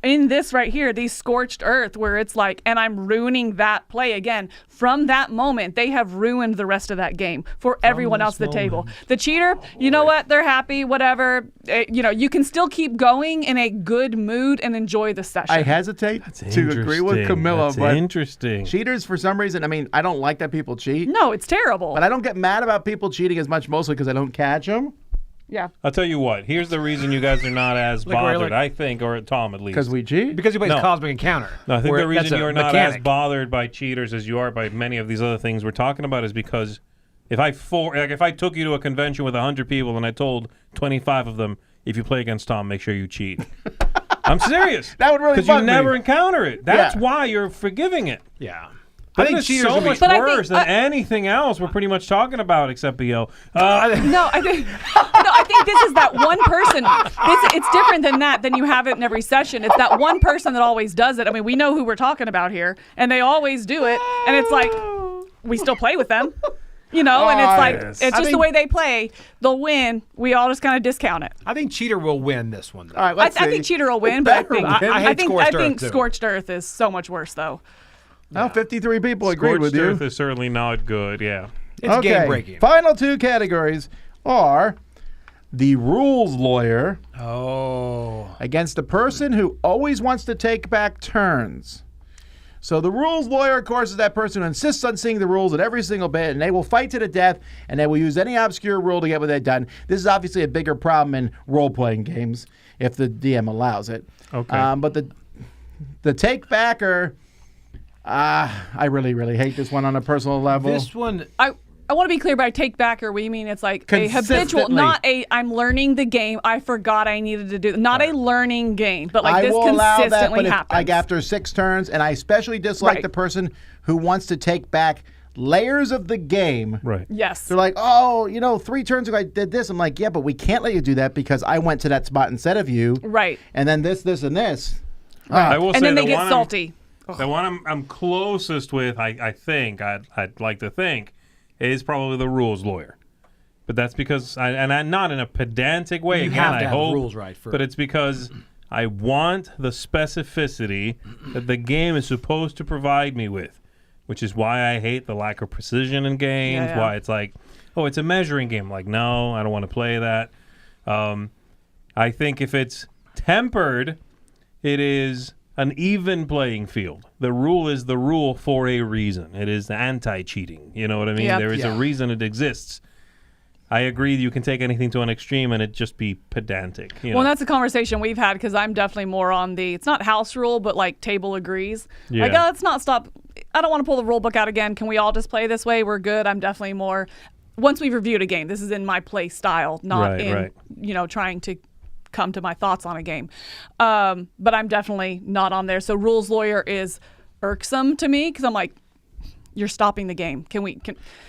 in this right here, these scorched earth, where it's like, and I'm ruining that play again. From that moment, they have ruined the rest of that game for everyone else at the table. The cheater, you know what? They're happy, whatever. You can still keep going in a good mood and enjoy the session. I hesitate to agree with Interesting. Camilla, That's but interesting. cheaters, for some reason, I mean, I don't like that people cheat, No, it's terrible. but I don't get mad about people cheating as much, mostly because I don't catch them. Yeah. I'll tell you what. Here's the reason you guys are not as Like where, bothered, like- I think, or Tom at least. Because we cheat? Because he plays No. Cosmic Encounter. No, I think where the reason that's a you're not as mechanic. bothered by cheaters as you are by many of these other things we're talking about is because if I took you to a convention with 100 people and I told 25 of them, if you play against Tom, make sure you cheat. I'm serious. That would really because bug you me. never encounter it. That's Yeah. why you're forgiving it. Yeah. I That think is cheaters so will be. much But I think- worse than anything else we're pretty much talking about except BO. No, I think this is that one person. It's different than that. Than you have it in every session. It's that one person that always does it. I mean, we know who we're talking about here, and they always do it. And it's like we still play with them, and it's like yes. it's just the way they play. They'll win. We all just kind of discount it. I think cheater will win this one. Though. All right, let's see. I think cheater will win, but I better think win. I hate Scorched Earth, too. Scorched Earth is so much worse though. Now 53 people agree with Scorched you. Earth is certainly not good. Yeah. It's game breaking. Final two categories are the rules lawyer Oh. against the person who always wants to take back turns. So the rules lawyer, of course, is that person who insists on seeing the rules at every single bit, and they will fight to the death, and they will use any obscure rule to get what they've done. This is obviously a bigger problem in role-playing games, if the DM allows it. Okay. But the take-backer, I really, really hate this one on a personal level. This one. I want to be clear by take backer. We mean it's like a habitual, Consistently. not a I'm learning the game. I forgot I needed to do. Not a learning game, but like I this will allow that, consistently but if, happens. like after 6 turns, and I especially dislike Right. the person who wants to take back layers of the game. Right. Yes. They're like, oh, 3 turns ago I did this. I'm like, yeah, but we can't let you do that because I went to that spot instead of you. Right. And then this, and this. I will And say then they the get one salty. The one I'm closest with, I think, I'd like to think, is probably the rules lawyer. But that's because, I'm not in a pedantic way. You Again, have to I have hope, rules right first. but it's because I want the specificity that the game is supposed to provide me with, which is why I hate the lack of precision in games. Yeah. Why it's like, oh, it's a measuring game. Like, no, I don't want to play that. I think if it's tempered, it is an even playing field. The rule is the rule for a reason. It is anti-cheating. You know what I mean? Yep. There is a reason it exists. I agree you can take anything to an extreme and it just be pedantic. You know? Well, that's a conversation we've had because I'm definitely more on the, it's not house rule, but like table agrees. Yeah. Like, let's not stop. I don't want to pull the rule book out again. Can we all just play this way? We're good. I'm definitely more, once we've reviewed a game, this is in my play style, not Right. trying to come to my thoughts on a game. But I'm definitely not on there. So rules lawyer is irksome to me because I'm like, you're stopping the game. Can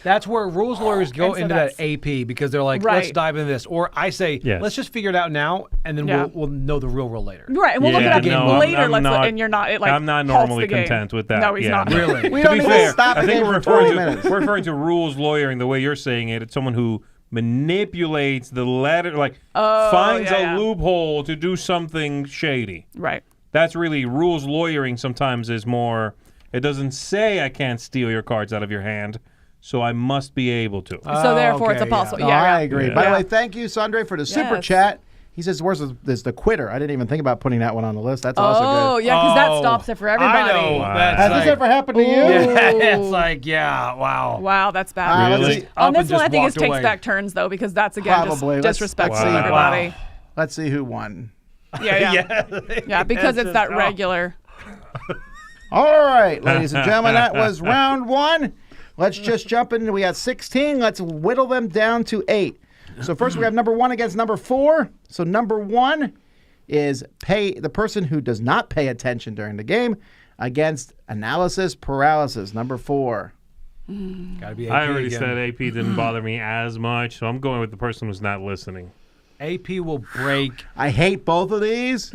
That's where rules lawyers go And so into that that's- AP because they're like, let's Right. dive into this. Or I say, Yes. let's just figure it out now, and then Yeah. we'll know the real rule later. right, and we'll look Yeah, at it no, later. I'm not- and you're not. It like I'm not halts normally the game. content with that. No, he's Yeah. not. Really? We To don't be need fair, to stop I the think game we're for 20 referring minutes. to we're referring to rules lawyering the way you're saying it. It's someone who manipulates the letter, like finds yeah. a loophole to do something shady. Right. That's really rules lawyering. Sometimes is more. It doesn't say I can't steal your cards out of your hand, so I must be able to. So therefore, it's a okay, possible. No, Yeah, I agree. Yeah. By the Yeah. way, thank you, Sandre, for the super Yes. chat. He says, "Where's the quitter?" I didn't even think about putting that one on the list. That's also Oh, good. yeah, because that Oh, stops it for everybody. I know. Wow. That's Has like, this ever happened to you? Yeah, it's like, yeah, wow. Wow, that's bad. Let's Really? see. On Up this and one, I just think it walked takes away. back turns though, because that's again Probably. just Let's disrespectful see. to everybody. Wow. Let's see who won. Yeah, yeah, because it's that regular. All right, ladies and gentlemen, that was round 1. Let's just jump in. We got 16. Let's whittle them down to 8. So first we have number 1 against number 4. So number 1 is the person who does not pay attention during the game against analysis paralysis. Number 4. Gotta be AP I already again. said AP didn't bother me as much, so I'm going with the person who's not listening. AP will break. I hate both of these,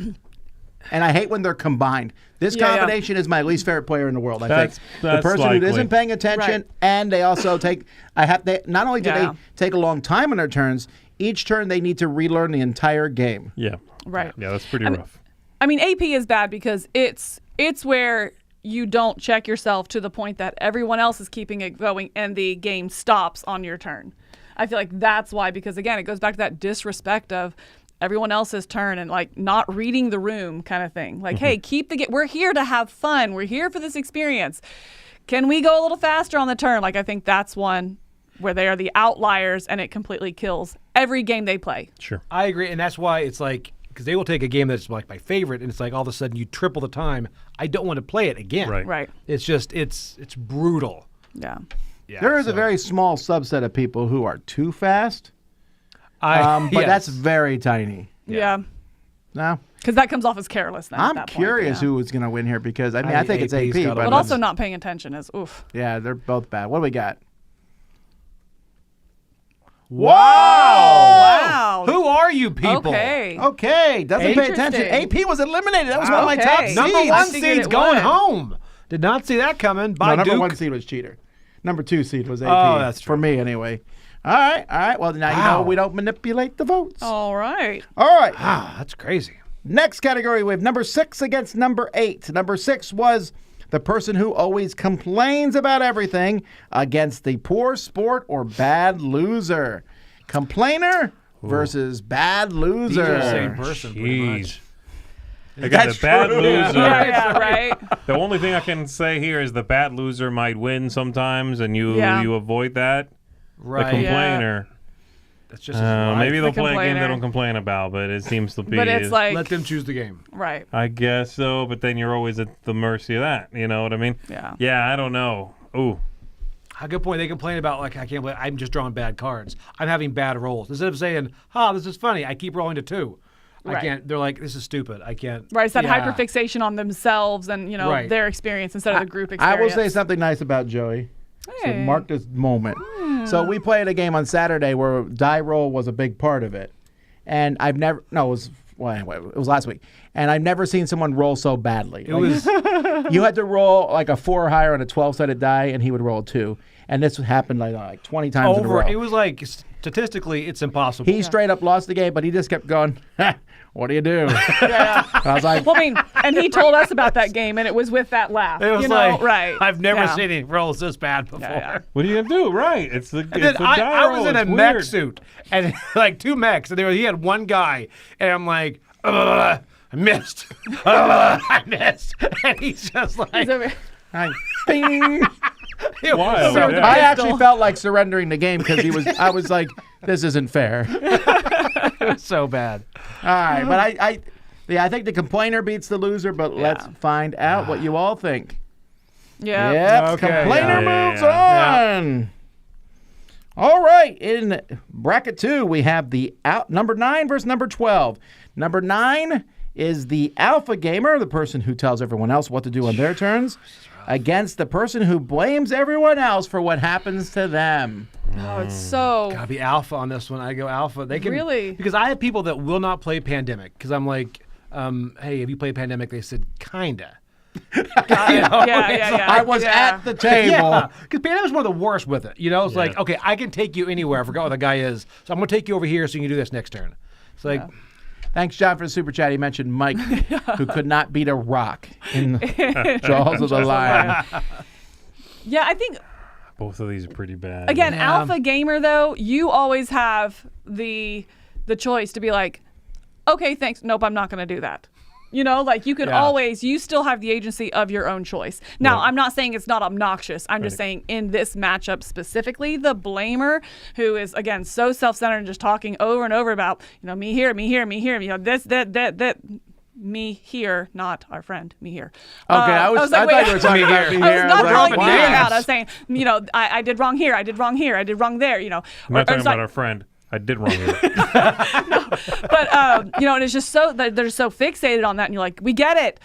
and I hate when they're combined. This Yeah, yeah. combination is my least favorite player in the world. I That's think the person likely. who isn't paying attention, Right. and they also take. They not only do Yeah. they take a long time on their turns. Each turn they need to relearn the entire game. Yeah. Right. Yeah, that's pretty rough. I mean, AP is bad because it's where you don't check yourself to the point that everyone else is keeping it going and the game stops on your turn. I feel like that's why, because again, it goes back to that disrespect of everyone else's turn and like not reading the room kind of thing. Like, hey, keep the game. We're here to have fun. We're here for this experience. Can we go a little faster on the turn? Like, I think that's one where they are the outliers and it completely kills every game they play. Sure. I agree, and that's why it's like, because they will take a game that's like my favorite, and it's like all of a sudden you triple the time. I don't want to play it again. Right. Right. It's just it's brutal. Yeah. Yeah, There is a so- very small subset of people who are too fast, I, but yes. that's very tiny. Yeah. No. Because that comes off as careless then. at I'm that curious point, yeah. who was going to win here because, I I think it's AP's AP. gotta But win. But also not paying attention is oof. yeah, they're both bad. What do we got? Wow. Wow. Who are you people? Okay. Okay, doesn't pay attention. Interesting. AP was eliminated. That was one of my top Okay. seeds. Number I one figured seed's it going would. home. Did not see that coming. By No, number Duke. one seed was Cheater. Number 2 seed was AP. Oh, that's true. For me, anyway. All right. Well, now you know Wow. we don't manipulate the votes. All right. All right. Ah, that's crazy. Next category, we have number 6 against number 8. Number 6 was the person who always complains about everything against the poor sport or bad loser. Complainer versus bad loser. These are the same person, pretty Jeez. much. I got That's the bad true. loser. Yeah, right. The only thing I can say here is the bad loser might win sometimes, and you Yeah. avoid that. Right. The complainer. That's just his life. Maybe they'll The play a game they complainer. don't complain about, but it seems to be. But it's like, Let them choose the game. right. I guess so, but then you're always at the mercy of that. You know what I mean? Yeah. Yeah, I don't know. Ooh. A good point. They complain about, like, I can't believe I'm just drawing bad cards. I'm having bad rolls. Instead of saying, this is funny, I keep rolling to 2. I Right. can't. They're like, this is stupid. I can't. Right, it's that Yeah. hyperfixation on themselves and, Right. their experience instead of the group I experience. will say something nice about Joey. So Hey. mark this moment. So we played a game on Saturday where die roll was a big part of it. And I've never, no, it was last week. And I've never seen someone roll so badly. It was. You had to roll like a 4 or higher on a 12-sided die, and he would roll a 2. And this happened like 20 times in a row. It was like, statistically, it's impossible. He straight up lost the game, but he just kept going, what do you do? Yeah. I was like, Well, I mean, and he told us about that game, and it was with that laugh. It was you know? like, right. I've never Yeah. seen any rolls this bad before. Yeah. What are you gonna do? Right. It's the. And then It's the I die was roll. in a It's mech weird. suit, and like 2 mechs, and he had one guy, and I'm like, I missed. I missed. And he's just like, He's over- I, bing. it was Wild. so Yeah. I Pistol. actually felt like surrendering the game because I was like, this isn't fair. so bad. All right, but I think the complainer beats the loser, but let's find out what you all think. yeah. Yep, Okay. complainer Yeah. moves Yeah. on. All right, in bracket 2, we have the number 9 versus number 12. Number 9 is the alpha gamer, the person who tells everyone else what to do on their turns, against the person who blames everyone else for what happens to them. Oh, it's so. Gotta be alpha on this one. I go alpha. They can Really? because I have people that will not play Pandemic because I'm like, hey, have you played Pandemic? They said kinda. Yeah. I was at the table. Yeah, because Pandemic's one of the worst with it. It's like, Yeah. okay, I can take you anywhere. I forgot what the guy is, so I'm gonna take you over here so you can do this next turn. It's like, Thanks, John, for the super chat. He mentioned Mike, who could not beat a rock in Jaws of the Lion. Yeah, I think Both of these are pretty bad. again, Yeah. alpha gamer though, you always have the choice to be like, okay, thanks. Nope, I'm not going to do that. Like you can always, you still have the agency of your own choice. Now, Right. I'm not saying it's not obnoxious. I'm just saying in this matchup specifically, the blamer who is, again, so self-centered and just talking over and over about, me here, me here, me here, this, that, me here, not our friend, me here. Okay, I like, thought wait, you were talking about me I here. was not like, calling you wow. out. I was saying, I did wrong here, I did wrong here, I did wrong there, I'm not talking about our friend. I did wrong here. But and it's just so they're so fixated on that, and you're like, we get it.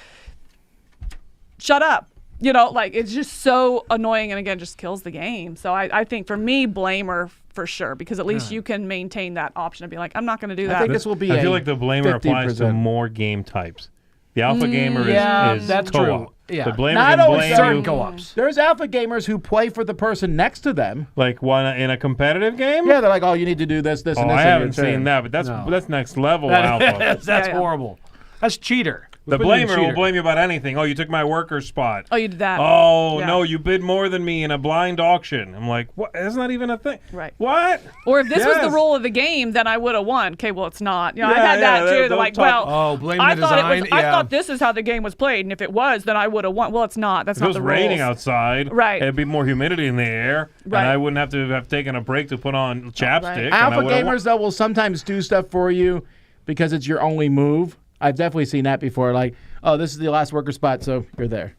Shut up. It's just so annoying, and again, just kills the game. So I think for me, blamer for sure, because at least you can maintain that option of being like, I'm not going to do I that. think this will be I a feel like the blamer applies to 50%. more game types. The alpha gamer yeah, is that's co-op. true. Yeah. The blamer Not can always blame certain you. co-ops. There's alpha gamers who play for the person next to them. Like one in a competitive game? Yeah, they're like, oh, you need to do this, this, Oh, and this. I in your haven't turn. seen that, but No. that's next level alpha. That's Yeah. horrible. That's cheater. The We put in blamer will cheater. blame you about anything. Oh, you took my worker's spot. Oh, you did that. Oh, Yeah. no, you bid more than me in a blind auction. I'm like, what? That's not even a thing. Right. What? Or if this was the Yes. rule of the game, then I would have won. Okay, well, it's not. I've Yeah, had that yeah, too. They're don't like, talk- well, Oh, blame I the thought design. it was. I Yeah. thought this is how the game was played, and if it was, then I would have won. Well, it's not. That's If it not was the raining rules. outside, Right. it'd be more humidity in the air, Right. and I wouldn't have to have taken a break to put on chapstick. and I Alpha would've won. gamers, though, will sometimes do stuff for you because it's your only move. I've definitely seen that before. Like, oh, this is the last worker spot, so you're there.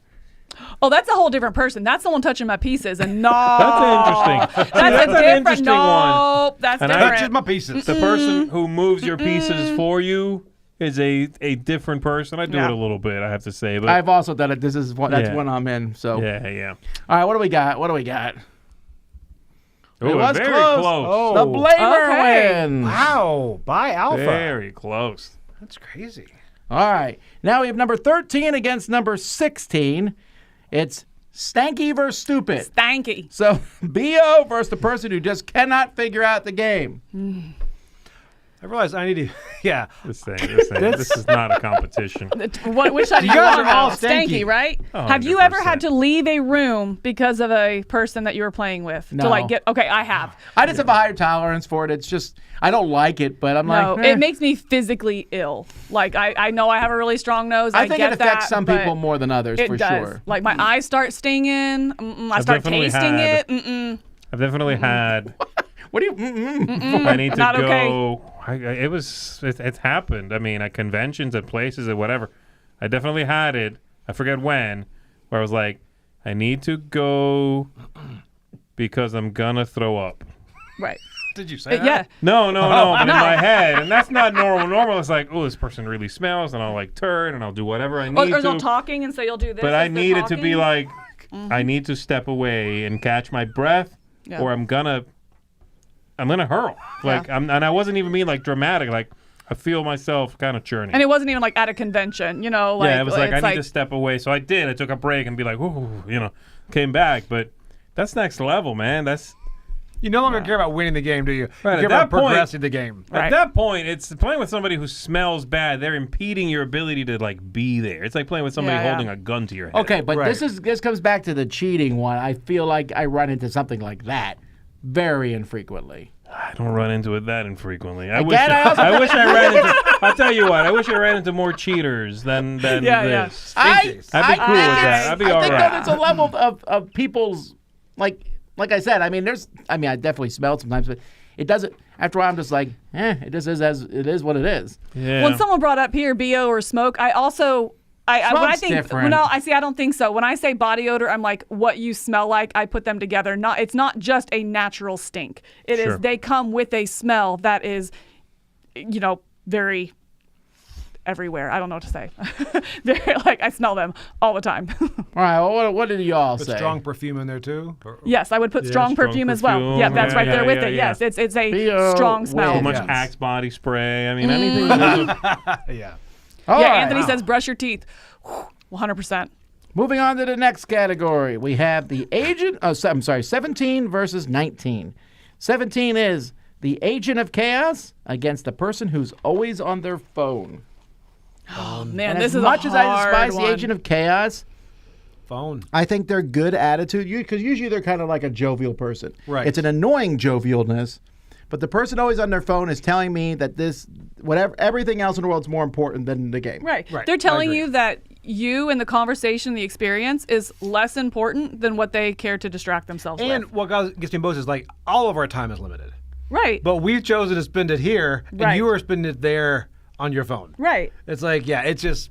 Oh, that's a whole different person. That's someone touching my pieces, and no, That's interesting. That's That's a an different. interesting one. Nope, that's And I different. Touches my pieces. The person who moves your pieces for you is a different person. I do Yeah. it a little bit, I have to say. But I've also done it. That's Yeah. one I'm in. So yeah. all right, what do we got? Ooh, It was very close. Oh. The blamer Okay. wins. Wow. By Alpha. Very close. That's crazy. All right. Now we have number 13 against number 16. It's Stanky versus Stupid. Stanky. So BO versus the person who just cannot figure out the game. I realized I need to. Yeah. This is not a competition. Which side do you guys want are all now? stanky. Right? Oh, Have you ever 100%. had to leave a room because of a person that you were playing with? No. To like get okay, I have. I just have a higher tolerance for it. It's just, I don't like it, but I'm No, like, eh. it makes me physically ill. Like I know I have a really strong nose. I think get it affects that, some but people more than others, It for does. sure. Like my eyes start stinging. I start definitely tasting had- it. I've definitely had. What do you, I need to Not go. okay. It's happened. I mean, at conventions, at places, at whatever. I definitely had it. I forget when, where I was like, I need to go because I'm gonna throw up. Right. Did you say that? Yeah. No, but in my head, and that's not normal. Normal is like, oh, this person really smells, and I'll like turn, and I'll do whatever I need Or to. they'll talking and say you'll do this. But as I they're need it to be talking. like, I need to step away and catch my breath, Yeah. or I'm gonna hurl. Like, and I wasn't even being like dramatic. Like, I feel myself kind of churning. And it wasn't even like at a convention, you know. Like, yeah, it was like, it's I need to step away. So I did. I took a break and be like, ooh, came back. But that's next level, man. That's You no longer care about winning the game, do you? Right, You at care about that point- progressing the game. Right. At that point, it's playing with somebody who smells bad. They're impeding your ability to like be there. It's like playing with somebody Yeah, yeah. holding a gun to your head. okay, but Right. this comes back to the cheating one. I feel like I run into something like that very infrequently. I don't run into it that infrequently. I Again, I also- wish I ran into. I'll tell you what. I wish I ran into more cheaters than Yeah. this. I'd be cool with think that. I'd be all I think right. that it's a level of people's like I said. I mean, I definitely smell it sometimes, but it doesn't. After a while, I'm just like, it just is as it is what it is. Yeah. When someone brought up here BO or smoke, I also when I Smoke's think different. no, I don't think so. When I say body odor, I'm like what you smell like. I put them together. It's not just a natural stink. It is Sure. they come with a smell that is, very everywhere. I don't know what to say. Very like I smell them all the time. All right. Well, what did you all Put say? strong perfume in there too. Yes, I would put strong strong perfume as well. perfume. Yeah, that's right Yeah, there with yeah, it. yeah. Yes, it's a BO strong smell. Too much Yeah. Axe body spray. I mean, anything. That's Yeah. All Yeah, right. Anthony says brush your teeth. 100%. Moving on to the next category, we have the agent. I'm sorry, 17 versus 19. 17 is the agent of chaos against the person who's always on their phone. Man, And this as is much a as I hard despise one. the agent of chaos, Phone. I think they're good attitude because usually they're kind of like a jovial person. Right. It's an annoying jovialness, but the person always on their phone is telling me that everything else in the world is more important than the game. Right. Right. They're I telling agree. you that you and the conversation, the experience is less important than what they care to distract themselves And with. what gets me most is like all of our time is limited, Right. but we've chosen to spend it here, and Right. you are spending it there on your phone. Right. It's like, it's just,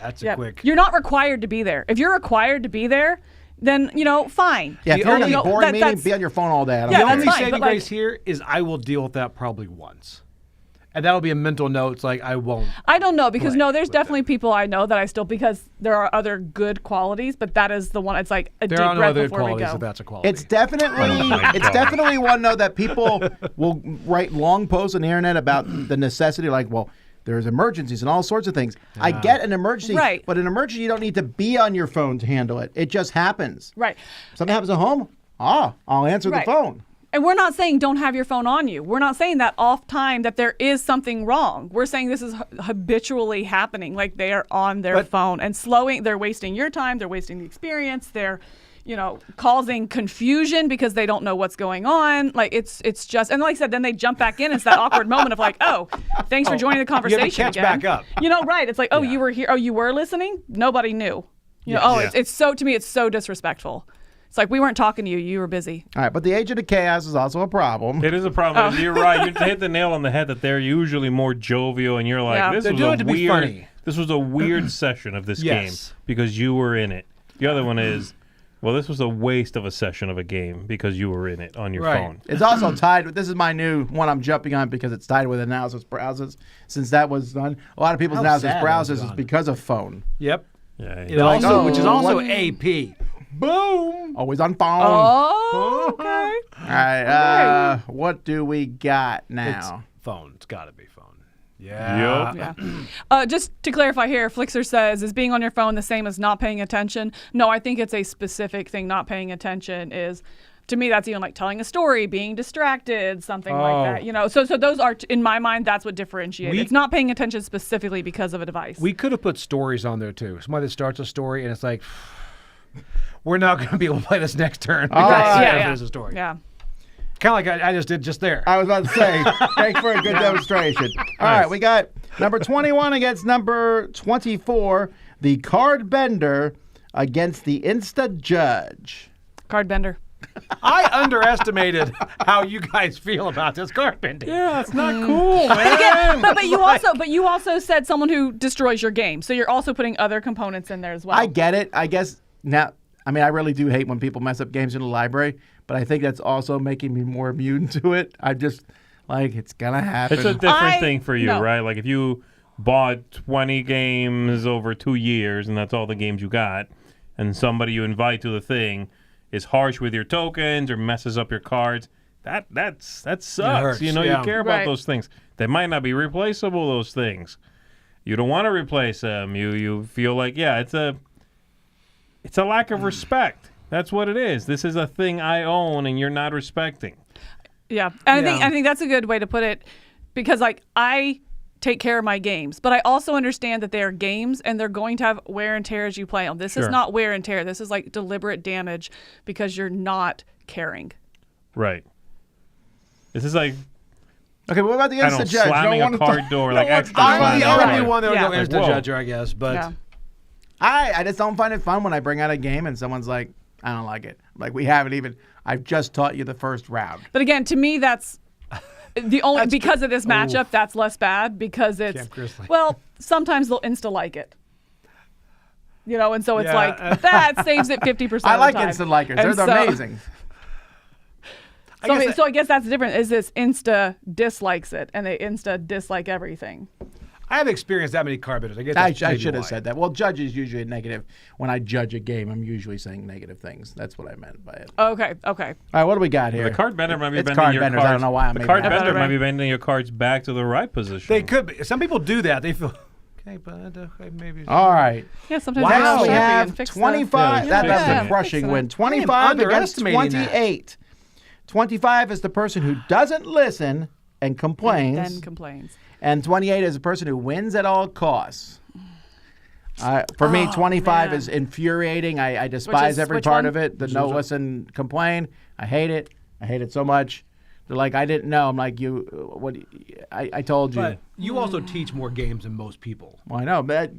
that's a Yeah. quick. You're not required to be there. If you're required to be there, then, fine. Yeah, if you're in only- a boring that- meeting, that's- be on your phone all day. I don't Yeah, The care. that's only fine, saving but, like- grace here is I will deal with that probably once. And that'll be a mental note. It's like, I won't. I don't know because Right, no, there's with that. definitely people I know that I still because there are other good qualities, but that is the one. It's like a There deep are no breath other before we qualities go. if that's a quality. It's definitely my it's God. definitely one though that people will write long posts on the internet about the necessity, like, well, there's emergencies and all sorts of things. I get an emergency, Right. but an emergency you don't need to be on your phone to handle it. It just happens. Right. Something happens at home. I'll answer Right. the phone. And we're not saying don't have your phone on you. We're not saying that off time that there is something wrong. We're saying this is habitually happening. Like they are on their But- phone and slowing. They're wasting your time. They're wasting the experience. They're, causing confusion because they don't know what's going on. Like it's just, and like I said, then they jump back in. It's that awkward moment of like, oh, thanks for joining the conversation catch again. back up. Right. It's like, oh, Yeah. you were here. Oh, you were listening. Nobody knew. Yeah. It's so, to me, it's so disrespectful. It's like we weren't talking to you. You were busy. All right, but the agent of chaos is also a problem. It is a problem. You're right. You hit the nail on the head that they're usually more jovial, and you're like, Yeah. this They're was doing a it to be weird. funny. This was a weird session of this Yes. game because you were in it. The other one is, Well, this was a waste of a session of a game because you were in it on your Right. phone. It's also tied with, this is my new one I'm jumping on because it's tied with analysis browsers. Since that was done, a lot of people's How analysis sad browsers that is was on. because of phone. Yep. Yeah. It like, also, oh, which is also what- AP. Boom. Always on phone. Oh, okay. All right, what do we got It's now? phone. It's got to be phone. Yeah. Yup. Yeah. Just to clarify here, Flixer says, is being on your phone the same as not paying attention? No, I think it's a specific thing. Not paying attention is, to me, that's even like telling a story, being distracted, something Oh. like that. You know, so those are, in my mind, that's what differentiates. We- It's not paying attention specifically because of a device. We could have put stories on there too. Somebody that starts a story and it's like, we're not going to be able to play this next turn. All right. yeah. There's a story. Yeah. Kind of like I just did just there. I was about to say, thanks for a good demonstration. All right, we got number 21 against number 24, the card bender against the Insta judge. Card bender. I underestimated how you guys feel about this card bending. Yeah, it's not cool, But man. again, but you also said someone who destroys your game. So you're also putting other components in there as well. I get it. I guess now, I mean, I really do hate when people mess up games in the library, but I think that's also making me more immune to it. I just, like, it's going to happen. It's a different I- thing for you, no. right? Like if you bought 20 games over 2 years and that's all the games you got, and somebody you invite to the thing is harsh with your tokens or messes up your cards, that sucks. hurts, You know, yeah. you care about Right. those things. They might not be replaceable, those things. You don't want to replace them. You feel like, yeah, it's a lack of respect. That's what it is. This is a thing I own and you're not respecting. Yeah, and Yeah. I think that's a good way to put it, because like I take care of my games, but I also understand that they are games and they're going to have wear and tear as you play them. This is Sure. not wear and tear. This is like deliberate damage because you're not caring. Right. This is like, Okay, but what about the I don't know, Insta judge? slamming No a one card thought- door, no like one extra thought- slamming The a only card. one that would Yeah. go Like, Insta whoa. judger, I guess. But Yeah. I just don't find it fun when I bring out a game and someone's like, I don't like it. Like, we haven't even, I've just taught you the first round. But again, to me, that's the only because of this matchup. Oof. That's less bad because it's Camp Grizzly. well, sometimes they'll insta like it. You know, and so it's Yeah. like that saves it 50%. I of like the time. instant likers. And They're so- amazing. So I guess that's the difference. Is this insta dislikes it and they insta dislike everything. I haven't experienced that many card benders. I guess I that's maybe should have why. said that. Well, judge is usually a negative. When I judge a game, I'm usually saying negative things. That's what I meant by it. Okay. All right, what do we got here? The card bender might be It's bending card your benders. cards. I don't know why I the made card that. bender Right. might be bending your cards back to the right position. They could be. Some people do that. They feel okay, but maybe. All right. Yeah. Sometimes Wow, they we have to have fix the- 25. Yeah, That's fixing a it. crushing Fixing win. it. 25 against underestimating that. 28. 25 is the person who doesn't listen and complains. Then complains. And 28 is a person who wins at all costs. For me, 25 man. is infuriating. I despise every which part one? of it. The no listen, complain. I hate it. I hate it so much. They're like, I didn't know. I'm like, I told you. But you also teach more games than most people. Well, I know, but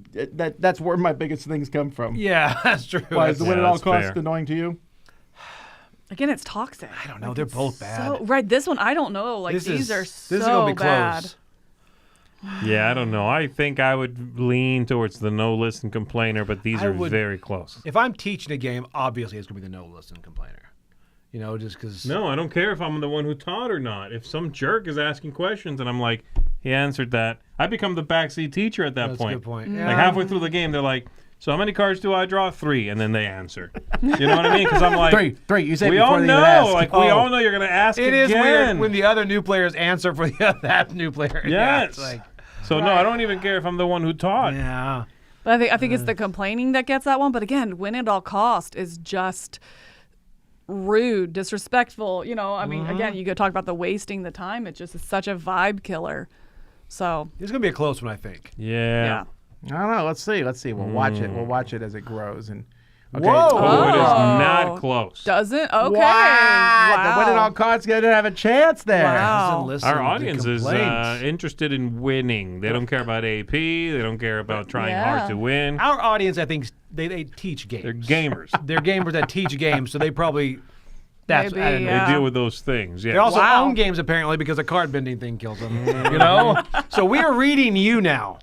that's where my biggest things come from. Yeah, that's true. Why is the win at all that's costs fair. annoying to you? Again, it's toxic. I don't know. They're both bad. So, right. This one, I don't know. Like these are so this is gonna be bad. close. Yeah, I don't know. I think I would lean towards the no listen complainer, but these I are would- very close. If I'm teaching a game, obviously it's gonna be the no listen complainer. You know, just because. No, I don't care if I'm the one who taught or not. If some jerk is asking questions and I'm like, he answered that, I become the backseat teacher at that That's point. a good point. Mm. Yeah. Like halfway through the game, they're like, so how many cards do I draw? 3, and then they answer. You know what I mean? Because I'm like, Three. You say we before all they even know, ask. like we all know you're gonna ask It again. is weird when the other new players answer for that new player. Yeah, Yes. it's like, So no, I don't even care if I'm the one who taught. yeah. But I think it's the complaining that gets that one. But again, win at all cost is just rude, disrespectful. You know, I mean, again, you could talk about the wasting the time. It's such a vibe killer. So It's gonna be a close one, I think. Yeah. yeah. I don't know. Let's see. We'll watch it. We'll watch it as it grows. And okay. Whoa! Oh, it is Oh. not close. Doesn't? Okay. Wow. The win at all costs gonna have a chance there. Wow. Listen Our to audience is complaints. interested in winning. They don't care about AP. They don't care about trying Yeah. hard to win. Our audience, I think, they teach games. They're gamers. They're gamers that teach games, so they probably. That's Maybe, I don't know. yeah. They deal with those things. Yeah. They also Wow. own games apparently because the card bending thing kills them. You know, so we are reading you now.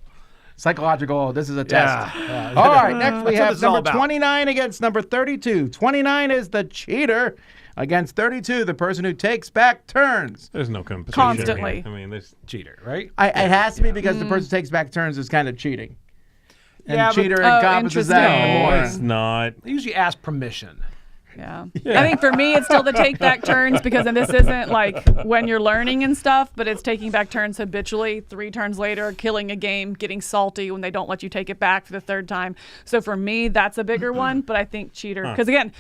Psychological. This is a test. Yeah. All right, next we That's what have this is all number about. 29 against number 32. 29 is the cheater against 32, the person who takes back turns. There's no competition Constantly. here. I mean, there's Cheater, right? It has to be because the person who takes back turns is kind of cheating. And Yeah, but- cheater Oh, encompasses that interesting. no, more. it's not. They usually ask permission. Yeah. I think for me, it's still the take back turns because then this isn't like when you're learning and stuff, but it's taking back turns habitually. 3 turns later, killing a game, getting salty when they don't let you take it back for the 3rd time. So for me, that's a bigger one. But I think cheater, because again,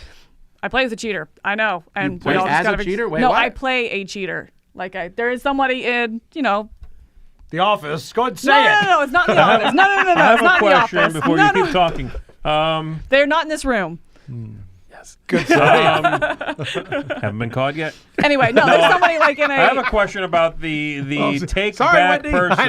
I play as a cheater. I know, and play we all just as a gotta cheater? Wait, no, what? I play a cheater. Like there is somebody in, The Office. Go ahead and say no, it. no, it's not in the office. No, I it's have a not in the question office. before No, you no. keep talking. They're not in this room. Good. Haven't been caught yet. Anyway, no, there's somebody like in I have a a. question about the take sorry, back Wendy. person. I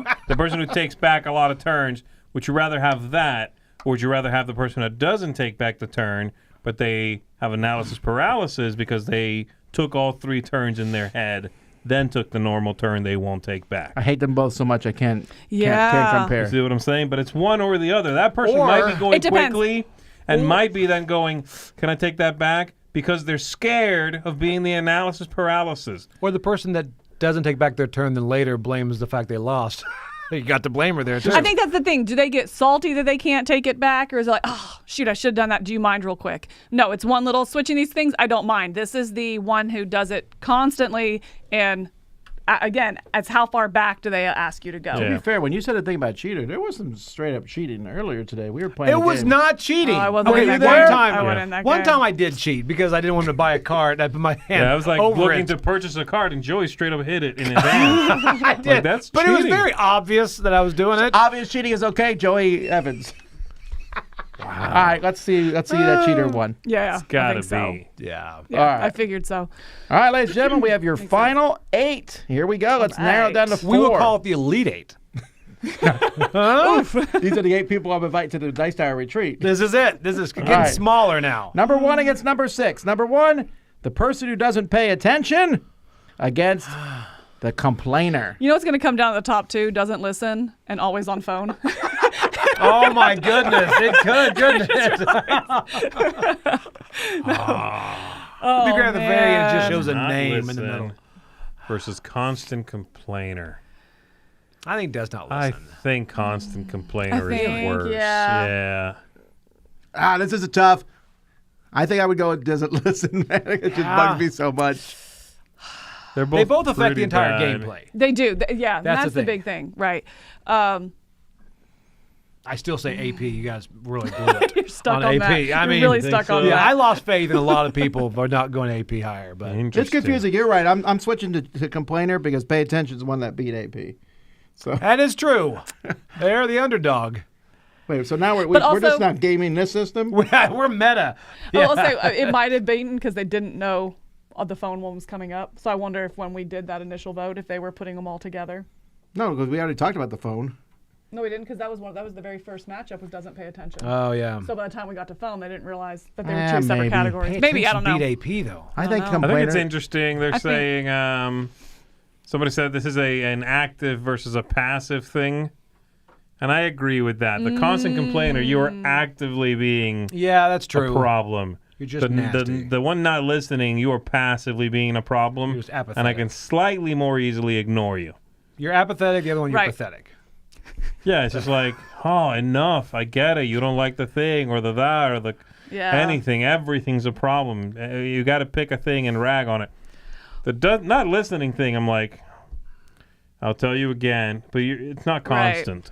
know. The person who takes back a lot of turns. Would you rather have that, or would you rather have the person that doesn't take back the turn, but they have analysis paralysis because they took all 3 turns in their head, then took the normal turn they won't take back? I hate them both so much I can't Yeah. compare. See what I'm saying? But it's one or the other. That person Or- might be going It depends. quickly and might be then going, can I take that back? Because they're scared of being the analysis paralysis. Or the person that doesn't take back their turn then later blames the fact they lost. You got to blame her there, too. I think that's the thing. Do they get salty that they can't take it back, or is it like, oh shoot, I should have done that? Do you mind real quick? No, it's one little switching these things. I don't mind. This is the one who does it constantly, and again, it's how far back do they ask you to go? To Yeah. be fair, when you said a thing about cheater, there was some straight up cheating earlier today. We were playing. It a was game. not cheating. Oh, I wasn't okay, in that one game. time, I wasn't in that one game. time I did cheat because I didn't want to buy a card. I put my hand Yeah, I was like over looking it. to purchase a card, and Joey straight up hit it in his hand. I did, Like, that's but it was cheating. very obvious that I was doing it. Obvious cheating is okay, Joey Evans. All right, let's see that cheater one. Yeah, I Gotta think so. be. Yeah. Yeah, All right. I figured so. All right, ladies and gentlemen, we have your final 8. Here we go. Let's narrow it down to 4. We will call it the Elite 8. These are the 8 people I'm inviting to the Dice Tower retreat. This is it. This is getting right. smaller now. Number 1 against number 6. Number 1, the person who doesn't pay attention against the complainer. You know what's going to come down to the top 2? Doesn't listen and always on phone. Oh my goodness! It could, goodness. Oh, Be great at the very end. It just man. shows a Not name in listen the middle. versus constant complainer. I think does not I listen. think constant complainer I is think, worse. yeah. This is a tough. I think I would go with doesn't listen. Man. It just bugs me so much. They're They both affect pretty the entire bad. gameplay. They do. Yeah, That's that's the the thing. big thing. Right. I still say AP. You guys really blew it. You're stuck on on AP. that. I You're mean, really think stuck so? on yeah, that. I lost faith in a lot of people for not going AP higher, but It's Interesting. confusing. You're right. I'm switching to complainer because pay attention is the one that beat AP. So that is true. They're the underdog. wait, so now we're also- just not gaming this system. We're meta. I'll say it might have been because they didn't know the phone one was coming up. So I wonder if when we did that initial vote, if they were putting them all together. No, because we already talked about the phone. No, we didn't because that was the very first matchup was doesn't pay attention. Oh yeah. So by the time we got to phone, they didn't realize that they were Yeah, two separate maybe. categories. Pay Maybe I don't attention know. Beat AP though. I think know. I complainer. think it's interesting. They're I think- saying somebody said this is an active versus a passive thing, and I agree with that. The constant complainer, you are actively being Yeah, that's true. a problem. You're just nasty. The one not listening, you are passively being a problem, You're just and I apathetic. can slightly more easily ignore you. You're apathetic. The other one, you're Right. pathetic. Yeah, it's just like, oh, enough. I get it. You don't like the thing or the that or the Yeah. anything. Everything's a problem. You got to pick a thing and rag on it. The not listening thing, I'm like, I'll tell you again, but it's not Right. constant.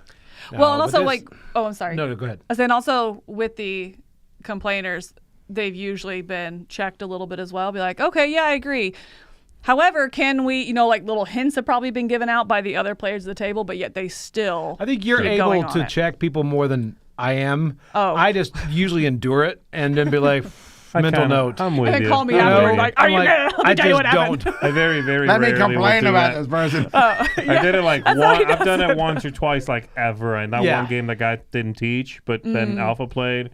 Well, and but also this- like, oh, I'm sorry. No, go ahead. And then also with the complainers, they've usually been checked a little bit as well. Be like, okay, yeah, I agree. However, can we, like little hints have probably been given out by the other players at the table, but yet they still. I think you're keep going able on to it. check people more than I am. Oh. I just usually endure it and then be like, mental note. I'm with And then you. call me I'm afterward, with you. like, are you good? Let me I tell you just what happened. don't. I very, very Let me rarely will complain do about that. this person. I did it like That's one. how he I've does done it. it once or twice, like ever. And that Yeah. one game the guy didn't teach, but Mm. then Alpha played.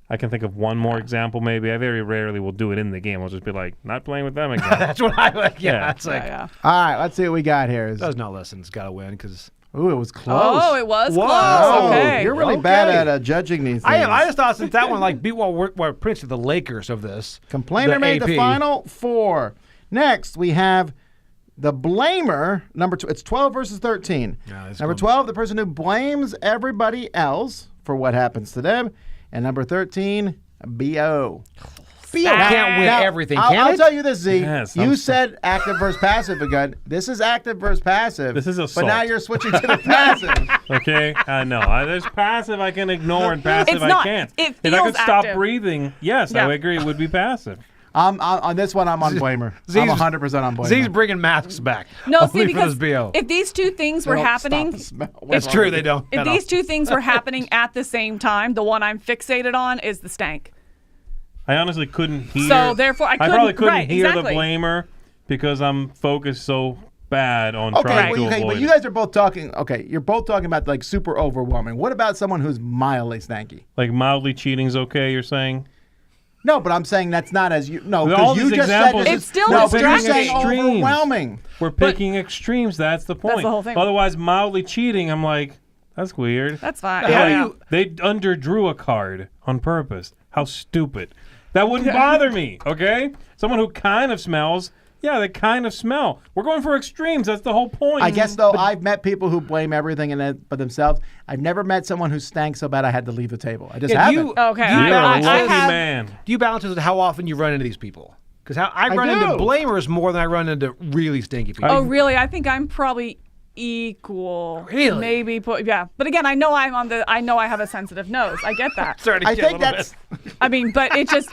I can think of one more example, maybe. I very rarely will do it in the game. I'll just be like, not playing with them again. That's what I like. Yeah, Yeah. it's like, Yeah. All right, let's see what we got here. does not listen. It's got to win because Ooh, it was close. Oh, it was Whoa. close. Okay. You're really bad at judging these things. I am. I just thought since that one beat we're pretty much the Lakers of this. Complainer made AP. the final 4. Next, we have the blamer, number 2. It's 12 versus 13. Number 12, the person who blames everybody else for what happens to them. And number 13, BO. BO can't win everything, can I'll it? tell you this, Z. Yes, you said active versus passive again. This is active versus passive. This is But assault. now you're switching to the passive. Okay, no. There's passive I can ignore and passive It's I not. can't. It If I feels could stop active. breathing, yes, Yeah. I would agree it would be passive. On this one, I'm on blamer. I'm 100% on blamer. Z's bringing masks back. No, Only see, for this because BO. if these two things were They don't happening, stop the smell. That's true. They don't. if at all. these two things were happening at the same time, the one I'm fixated on is the stank. I honestly couldn't hear. So, therefore, I probably couldn't- couldn't right, hear exactly. the blamer because I'm focused so bad on Okay, trying to okay, avoid but you it. guys are both talking. Okay, you're both talking about like super overwhelming. What about someone who's mildly stanky? Like mildly cheating's okay, you're saying? No, but I'm saying that's not as you. No, With all because you these just said examples, this It's is- still no, but you're distracting. saying Extremes. overwhelming. We're picking extremes. That's the point. the whole thing. Otherwise, mildly cheating, I'm like, that's weird. That's fine. How Yeah, do yeah. you- They underdrew a card on purpose. How stupid. That wouldn't bother me, okay? Someone who kind of smells, yeah, they kind of smell. We're going for extremes. That's the whole point. I guess though I've met people who blame everything in it but themselves. I've never met someone who stank so bad I had to leave the table. I just Yeah, haven't. Okay, You're I a lucky have. man. Do you balance it with how often you run into these people? Because I run do. into blamers more than I run into really stinky people. Oh, really? I think I'm probably equal. Really? Maybe. Yeah. But again, I know I know I have a sensitive nose. I get that. Starting to I get a think little that's. bit. I mean, but it just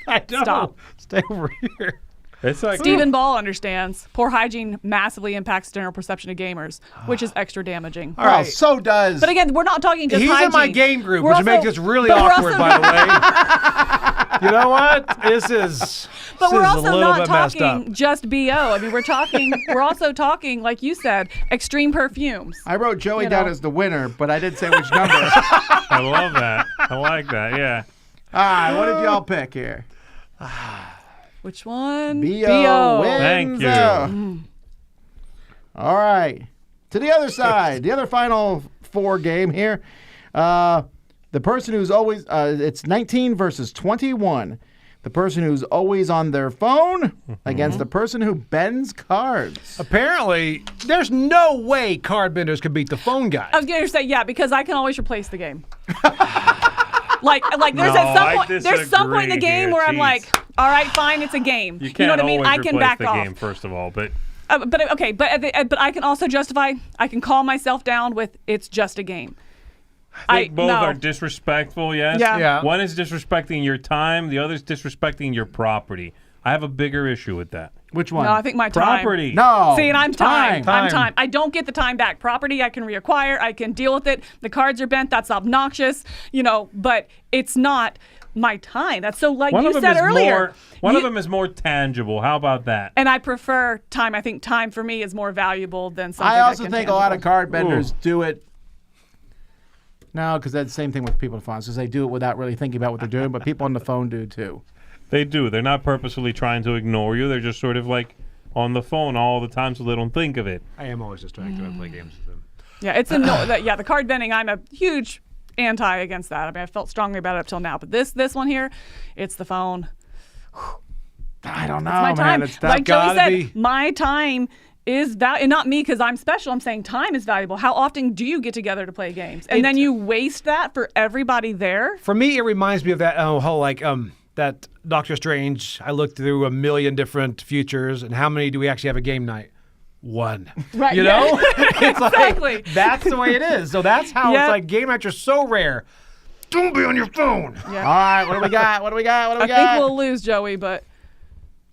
I know. stop. Stay over here. It's like Stephen Ball understands. Poor hygiene massively impacts general perception of gamers, which is extra damaging. All right. So does. But again, we're not talking just He's hygiene. in my game group, We're which also- makes this really but we're awkward, also- by the way. You know what? This is. But this we're is a also little not bit messed up. talking just BO. I mean, we're also talking, like you said, extreme perfumes. I wrote Joey You down know. as the winner, but I didn't say which number. I love that. I like that. Yeah. All right, what did y'all pick here? Which one? B.O. wins. Thank you. All right. To the other side, the other final 4 game here. The person who's always, it's 19 versus 21. The person who's always on their phone against the person who bends cards. Apparently, there's no way card benders could beat the phone guy. I was going to say, yeah, because I can always replace the game. like there's No, at some I point there's some point in the disagree game here. where I'm Jeez. like, all right, fine, it's a game. You can't know what I mean? always I can replace back the off. game, first of all, but But okay, but I can also justify. I can calm myself down with it's just a game. I think both no. are disrespectful, yes? Yeah. Yeah. One is disrespecting your time, the other is disrespecting your property. I have a bigger issue with that. Which one? No, I think my time. Property. No. See, and I'm time. Time. I'm time. I don't get the time back. Property, I can reacquire. I can deal with it. The cards are bent. That's obnoxious. But it's not my time. That's so like One you of them said is earlier. one of You- them is more tangible. How about that? And I prefer time. I think time for me is more valuable than something. I also that's think a lot of intangible. card benders Ooh. do it. No, because that's the same thing with people on the phone. So they do it without really thinking about what they're doing, but people on the phone do too. They do. They're not purposefully trying to ignore you. They're just sort of like on the phone all the time so they don't think of it. I am always distracted when I play games with them. Yeah, it's the card bending. I'm a huge anti against that. I mean, I felt strongly about it up till now, but this one here, it's the phone. I don't know, My time, It's like Joey gotta said, be. my time is valuable, and not me because I'm special. I'm saying time is valuable. How often do you get together to play games, and then you waste that for everybody there? For me, it reminds me of that whole that Doctor Strange. I looked through a million different futures, and how many do we actually have a game night? One. Right, You yeah. know? It's like Exactly. that's the way it is. So that's how Yep. it's like game nights are so rare. Don't be on your phone. All right, what do we got? What do we got? What do we I got? think we'll lose, Joey, but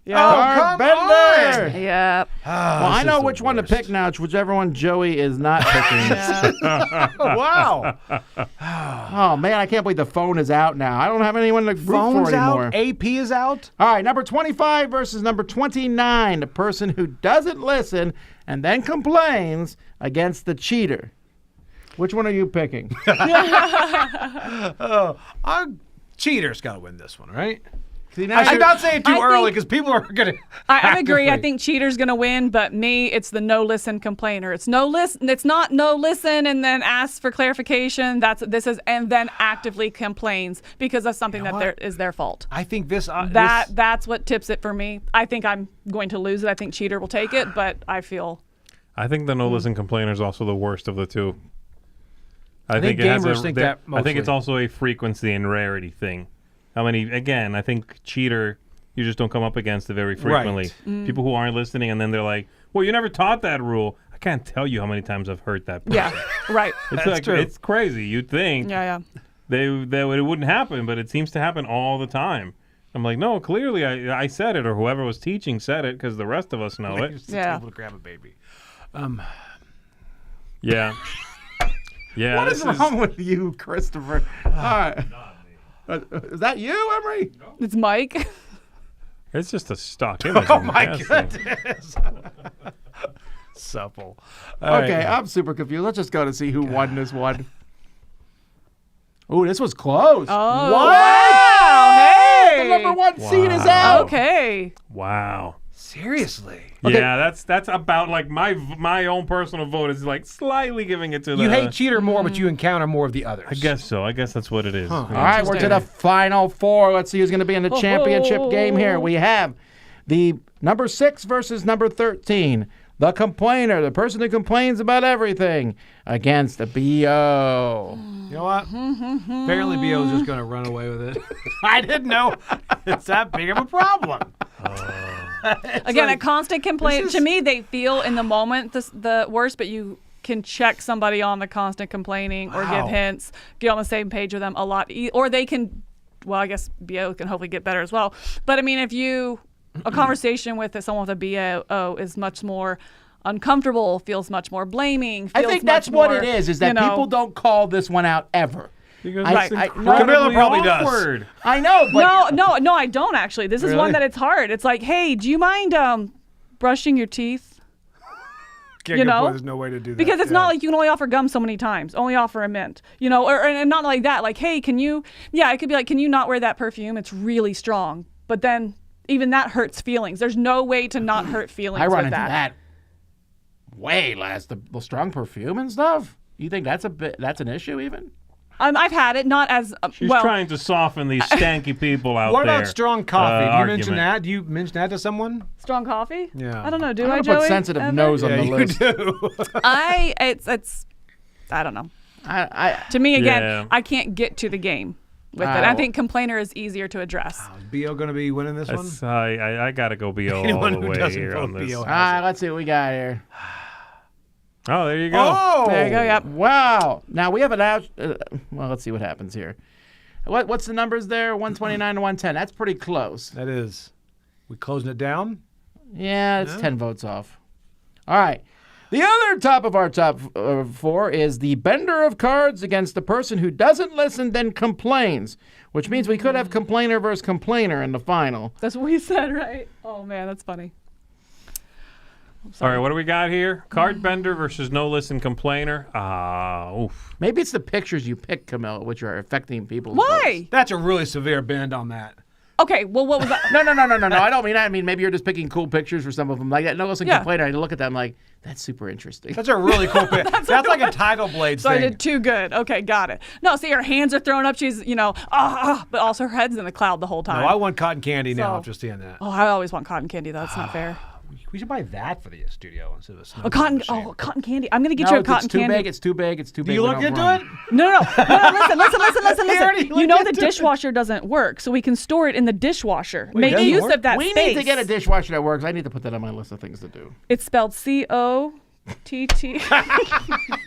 yeah. Card come bender. on. Yeah. Well, I know which one to pick now. It's whichever one Joey is not picking. Wow. Oh man, I can't believe the phone is out now. I don't have anyone to root Phone's for anymore. out. AP is out. All right, number 25 versus number 29, the person who doesn't listen and then complains against the cheater. Which one are you picking? Our cheater's got to win this one, right? See, now I should you're- not say it too I early think- because people are going to. I agree. I think cheater's gonna win, but me, it's the no listen complainer. It's no listen. It's not no listen and then asks for clarification. That's what this is, and then actively complains because of something that is their fault. I think this. That's what tips it for me. I think I'm going to lose it. I think cheater will take it, but I feel. I think the no listen complainer is also the worst of the two. I think it has gamers think that I think it's mostly. also a frequency and rarity thing. How many? Again, I think cheater. You just don't come up against it very frequently. Right. People who aren't listening, and then they're like, "Well, you never taught that rule." I can't tell you how many times I've heard that. Person. Yeah. Right. It's That's true. It's crazy. You'd think Yeah. it wouldn't happen, but it seems to happen all the time. I'm like, no, clearly I said it, or whoever was teaching said it, because the rest of us know it. Yeah. Able to grab a baby. Yeah. Yeah. What this is wrong with you, Christopher? All right. Is that you, Emery? It's Mike. It's just a stock image. Oh I'm my guessing. goodness. Supple. All Okay, right. I'm super confused. Let's just go to see who won this one. Ooh, this was close. Oh, What? wow. Hey. The number one seed is out. Okay. Wow. Seriously. Okay. Yeah, that's about like my own personal vote is like slightly giving it to the. You hate cheater more, but you encounter more of the others. I guess so. I guess that's what it is. All right, we're to the final four. Let's see who's going to be in the championship game here. We have the number 6 versus number 13. The complainer, the person who complains about everything, against the BO. You know what? Apparently, BO's just going to run away with it. I didn't know it's that big of a problem. Again, a constant complaint. this To is- me, they feel in the moment the worst, but you can check somebody on the constant complaining or give Wow. hints, get on the same page with them a lot. Or they can, well, I guess BO can hopefully get better as well. But I mean, if you, a conversation with someone with a BO is much more uncomfortable, feels much more blaming. I feels think that's much what more, it is that you know, people don't call this one out ever. Because I- it's I- incredibly Camilla probably does. awkward. I know, but No, I don't actually. This is Really? one that it's hard. It's like, hey, do you mind brushing your teeth? Can't You go know? for it. There's no way to do that. Because it's Yeah. not like you can only offer gum so many times. Only offer a mint. You know, or and not like that. Like, hey, can you? Yeah, it could be like, can you not wear that perfume? It's really strong. But then even that hurts feelings. There's no way to not hurt feelings. I run with into that way less. The strong perfume and stuff. You think that's that's an issue even? I've had it, not as She's well. trying to soften these stanky people out What there. about strong coffee? Do you mention argument. that? Do you mention that to someone? Strong coffee. Yeah. I don't know. Do I'm I, gonna Joey? put sensitive Evan? nose on Yeah, the you list. do. It's. I don't know. I To me, again, Yeah. I can't get to the game with it. I think complainer is easier to address. Is BO going to be winning this one? That's, I gotta go BO all Anyone the who way doesn't here vote on this. BO. all right, let's see what we got here. Oh, there you go. Oh! There you go. Yep. Wow. Now we have an out. Well, let's see what happens here. What's the numbers there? 129 to 110. That's pretty close. That is. We closing it down? Yeah, it's 10 votes off. All right. The other top of our top 4 is the bender of cards against the person who doesn't listen then complains, which means we could have complainer versus complainer in the final. That's what we said, right? Oh man, that's funny. All right, what do we got here? Card bender versus no listen complainer. Oof. Maybe it's the pictures you pick, Camilla, which are affecting people's Why? votes. That's a really severe bend on that. Okay. Well, what was that? No. I don't mean that. I mean, maybe you're just picking cool pictures for some of them. Like that no listen Yeah. complainer, I look at them like, that's super interesting. That's a really cool pick. That's like a title blade So I thing. did too good. Okay, got it. No, see, her hands are thrown up. She's, but also her head's in the cloud the whole time. No, I want cotton candy now So- after seeing that. Oh, I always want cotton candy. That's not fair. We should buy that for the studio instead of a snow Cotton candy. I'm gonna get you a cotton it's too candy. big. It's too big. It's too big. Do you we look don't into run. it? No. Listen. already You know looked the into it. dishwasher doesn't work, so we can store it in the dishwasner. Make doesn't use work? of that We space. need to get a dishwasher that works. I need to put that on my list of things to do. It's spelled COTT.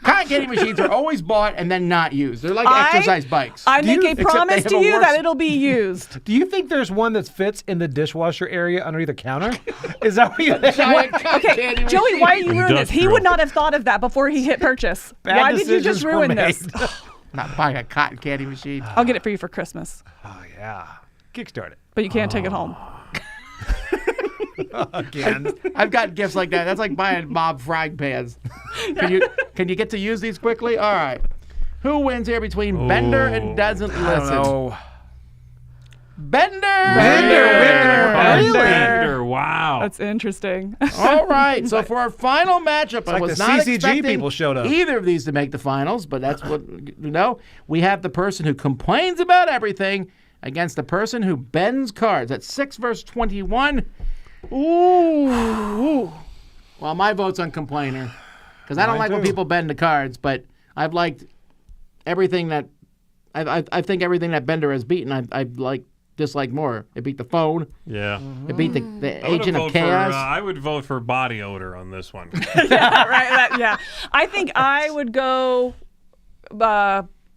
Cotton candy machines are always bought and then not used. They're like exercise bikes. I Do you- make a except they promise have to a you worse- that it'll be used. Do you think there's one that fits in the dishwasher area underneath the counter? Is that what you think? Giant cotton Okay, candy Joey, machine. why are you ruining this? He Industrial. would not have thought of that before he hit purchase. Bad Why did you decisions just were ruin made. this? I'm not buying a cotton candy machine. I'll get it for you for Christmas, Oh, yeah. Kickstart it. but you can't take it home. Again. I've got gifts like that. That's like buying mob frying pans. Can you get to use these quickly? All right. Who wins here between Bender and doesn't I don't listen? know. Bender. Bender. Wow. That's interesting. All right. So for our final matchup, I like was the not CCG expecting people showed up. either of these to make the finals, but that's what we have the person who complains about everything against the person who bends cards. That's 6 versus 21. Ooh. Well, my vote's on complainer because I don't like when people bend the cards, but I've liked everything that I think everything that Bender has beaten. I dislike more. It beat the phone. Yeah. It beat the Agent of Chaos. I would vote for body odor on this one. Yeah, right. Yeah. I think I would go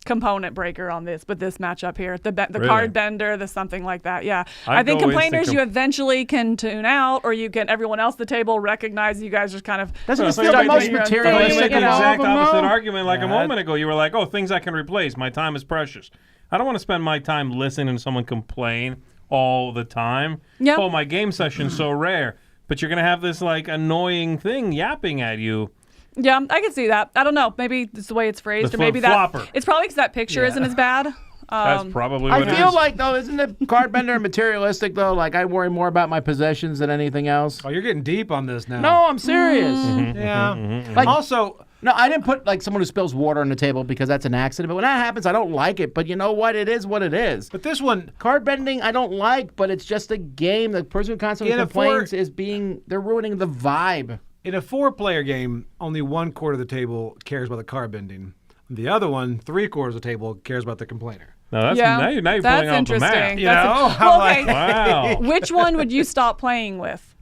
component breaker on this, but this matchup here, the Really? card bender, the something like that. Yeah, I'd I think go complainers you eventually can tune out, or you can everyone else at the table recognize you guys just kind of. Doesn't it So feel the you most make- materialistic You make the of all of exact them, opposite though? argument like a moment ago. You were like, oh, things I can replace. My time is precious. I don't want to spend my time listening to someone complain all the time. Yeah. Oh, my game session's so rare. But you're going to have this like annoying thing yapping at you. Yeah, I can see that. I don't know. Maybe it's the way it's phrased, The or maybe flip-flopper. that it's probably because that picture isn't as bad. That's probably what I it feel is. like, though, isn't the card bender materialistic, though? Like, I worry more about my possessions than anything else. Oh, you're getting deep on this now. No, I'm serious. Yeah. Like, Also, no, I didn't put, like, someone who spills water on the table because that's an accident. But when that happens, I don't like it. But you know what? It is what it is. but this one, Card bending, I don't like, but it's just a game. The person who constantly In a complains they're ruining the vibe. in a 4-player game, only 1/4 of the table cares about the card bending. The other one, 3/4 of the table cares about the complainer. No, that's, Yeah, now you're that's pulling out the interesting. map. You That's know? well, I'm okay. Wow. Which one would you stop playing with?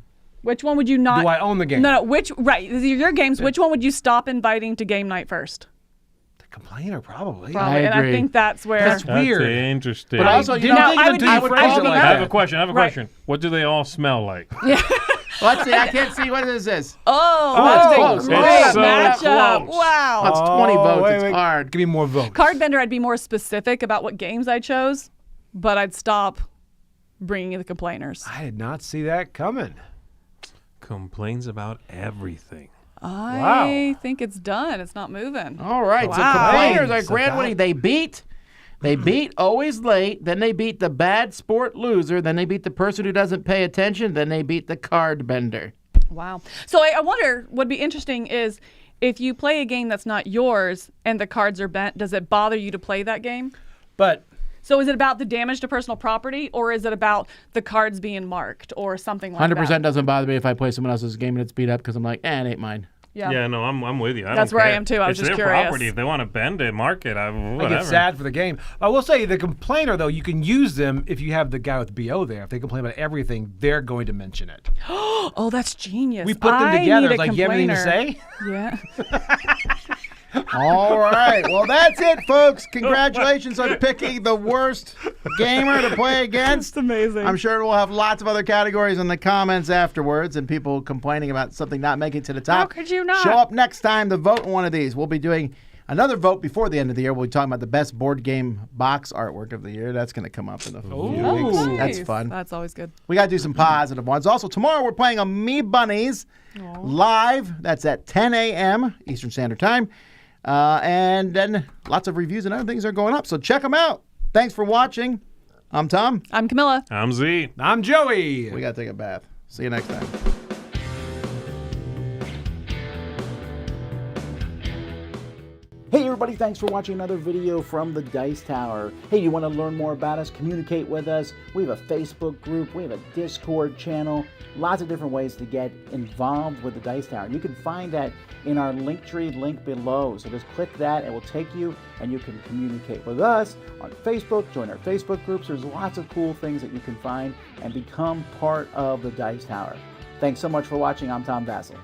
Which one would you not? Do I own the game? No. Right? These are your games. Which one would you stop inviting to game night first? The complainer, probably. Probably, and I agree. think that's where. That's That's weird. interesting. But also, you didn't know, think I of it would- until I you would- phrased I it would- like I have that. a question. Right. What do they all smell like? let's see. I can't see. What is this? Oh, that's that's close. a It's great so matchup. close. Wow. That's 20 votes. wait, It's wait. hard. Give me more votes. Cardbender, I'd be more specific about what games I chose, but I'd stop bringing in the complainers. I did not see that coming. Complains about everything. I think it's done. It's not moving. All right. Wow. So complainers are It's grand about- winning. They beat always late. Then they beat the bad sport loser. Then they beat the person who doesn't pay attention. Then they beat the card bender. Wow. So I wonder, what'd be interesting is if you play a game that's not yours and the cards are bent, does it bother you to play that game? But So is it about the damage to personal property, or is it about the cards being marked or something like 100% that? doesn't bother me if I play someone else's game and it's beat up because I'm like, it ain't mine. Yeah, no, I'm with you. That's don't where I care. am, too. I was It's just their curious. property. If they want to bend it, mark it, I whatever. get sad for the game. I will say the complainer, though, you can use them if you have the guy with BO there. If they complain about everything, they're going to mention it. Oh, that's genius. We put them I together. need a It's like, you have anything to complainer. say? Yeah. All right. Well, that's it, folks. Congratulations on picking the worst gamer to play against. amazing. I'm sure we'll have lots of other categories in the comments afterwards and people complaining about something not making it to the top. How could you not? Show up next time to vote in one of these. We'll be doing another vote before the end of the year. We'll be talking about the best board game box artwork of the year. That's going to come up in a few weeks. That's Nice. fun. That's always good. We got to do some positive ones. Also, tomorrow we're playing on Me Bunnies live. That's at 10 a.m. Eastern Standard Time. And then lots of reviews and other things are going up. So check them out. Thanks for watching. I'm Tom. I'm Camilla. I'm Z. I'm Joey. We got to take a bath. See you next time. Hey everybody, thanks for watching another video from the Dice Tower. Hey, you want to learn more about us, communicate with us? We have a Facebook group, we have a Discord channel, lots of different ways to get involved with the Dice Tower. And you can find that in our Linktree link below. So just click that, it will take you and you can communicate with us on Facebook, join our Facebook groups. There's lots of cool things that you can find and become part of the Dice Tower. Thanks so much for watching. I'm Tom Vassell.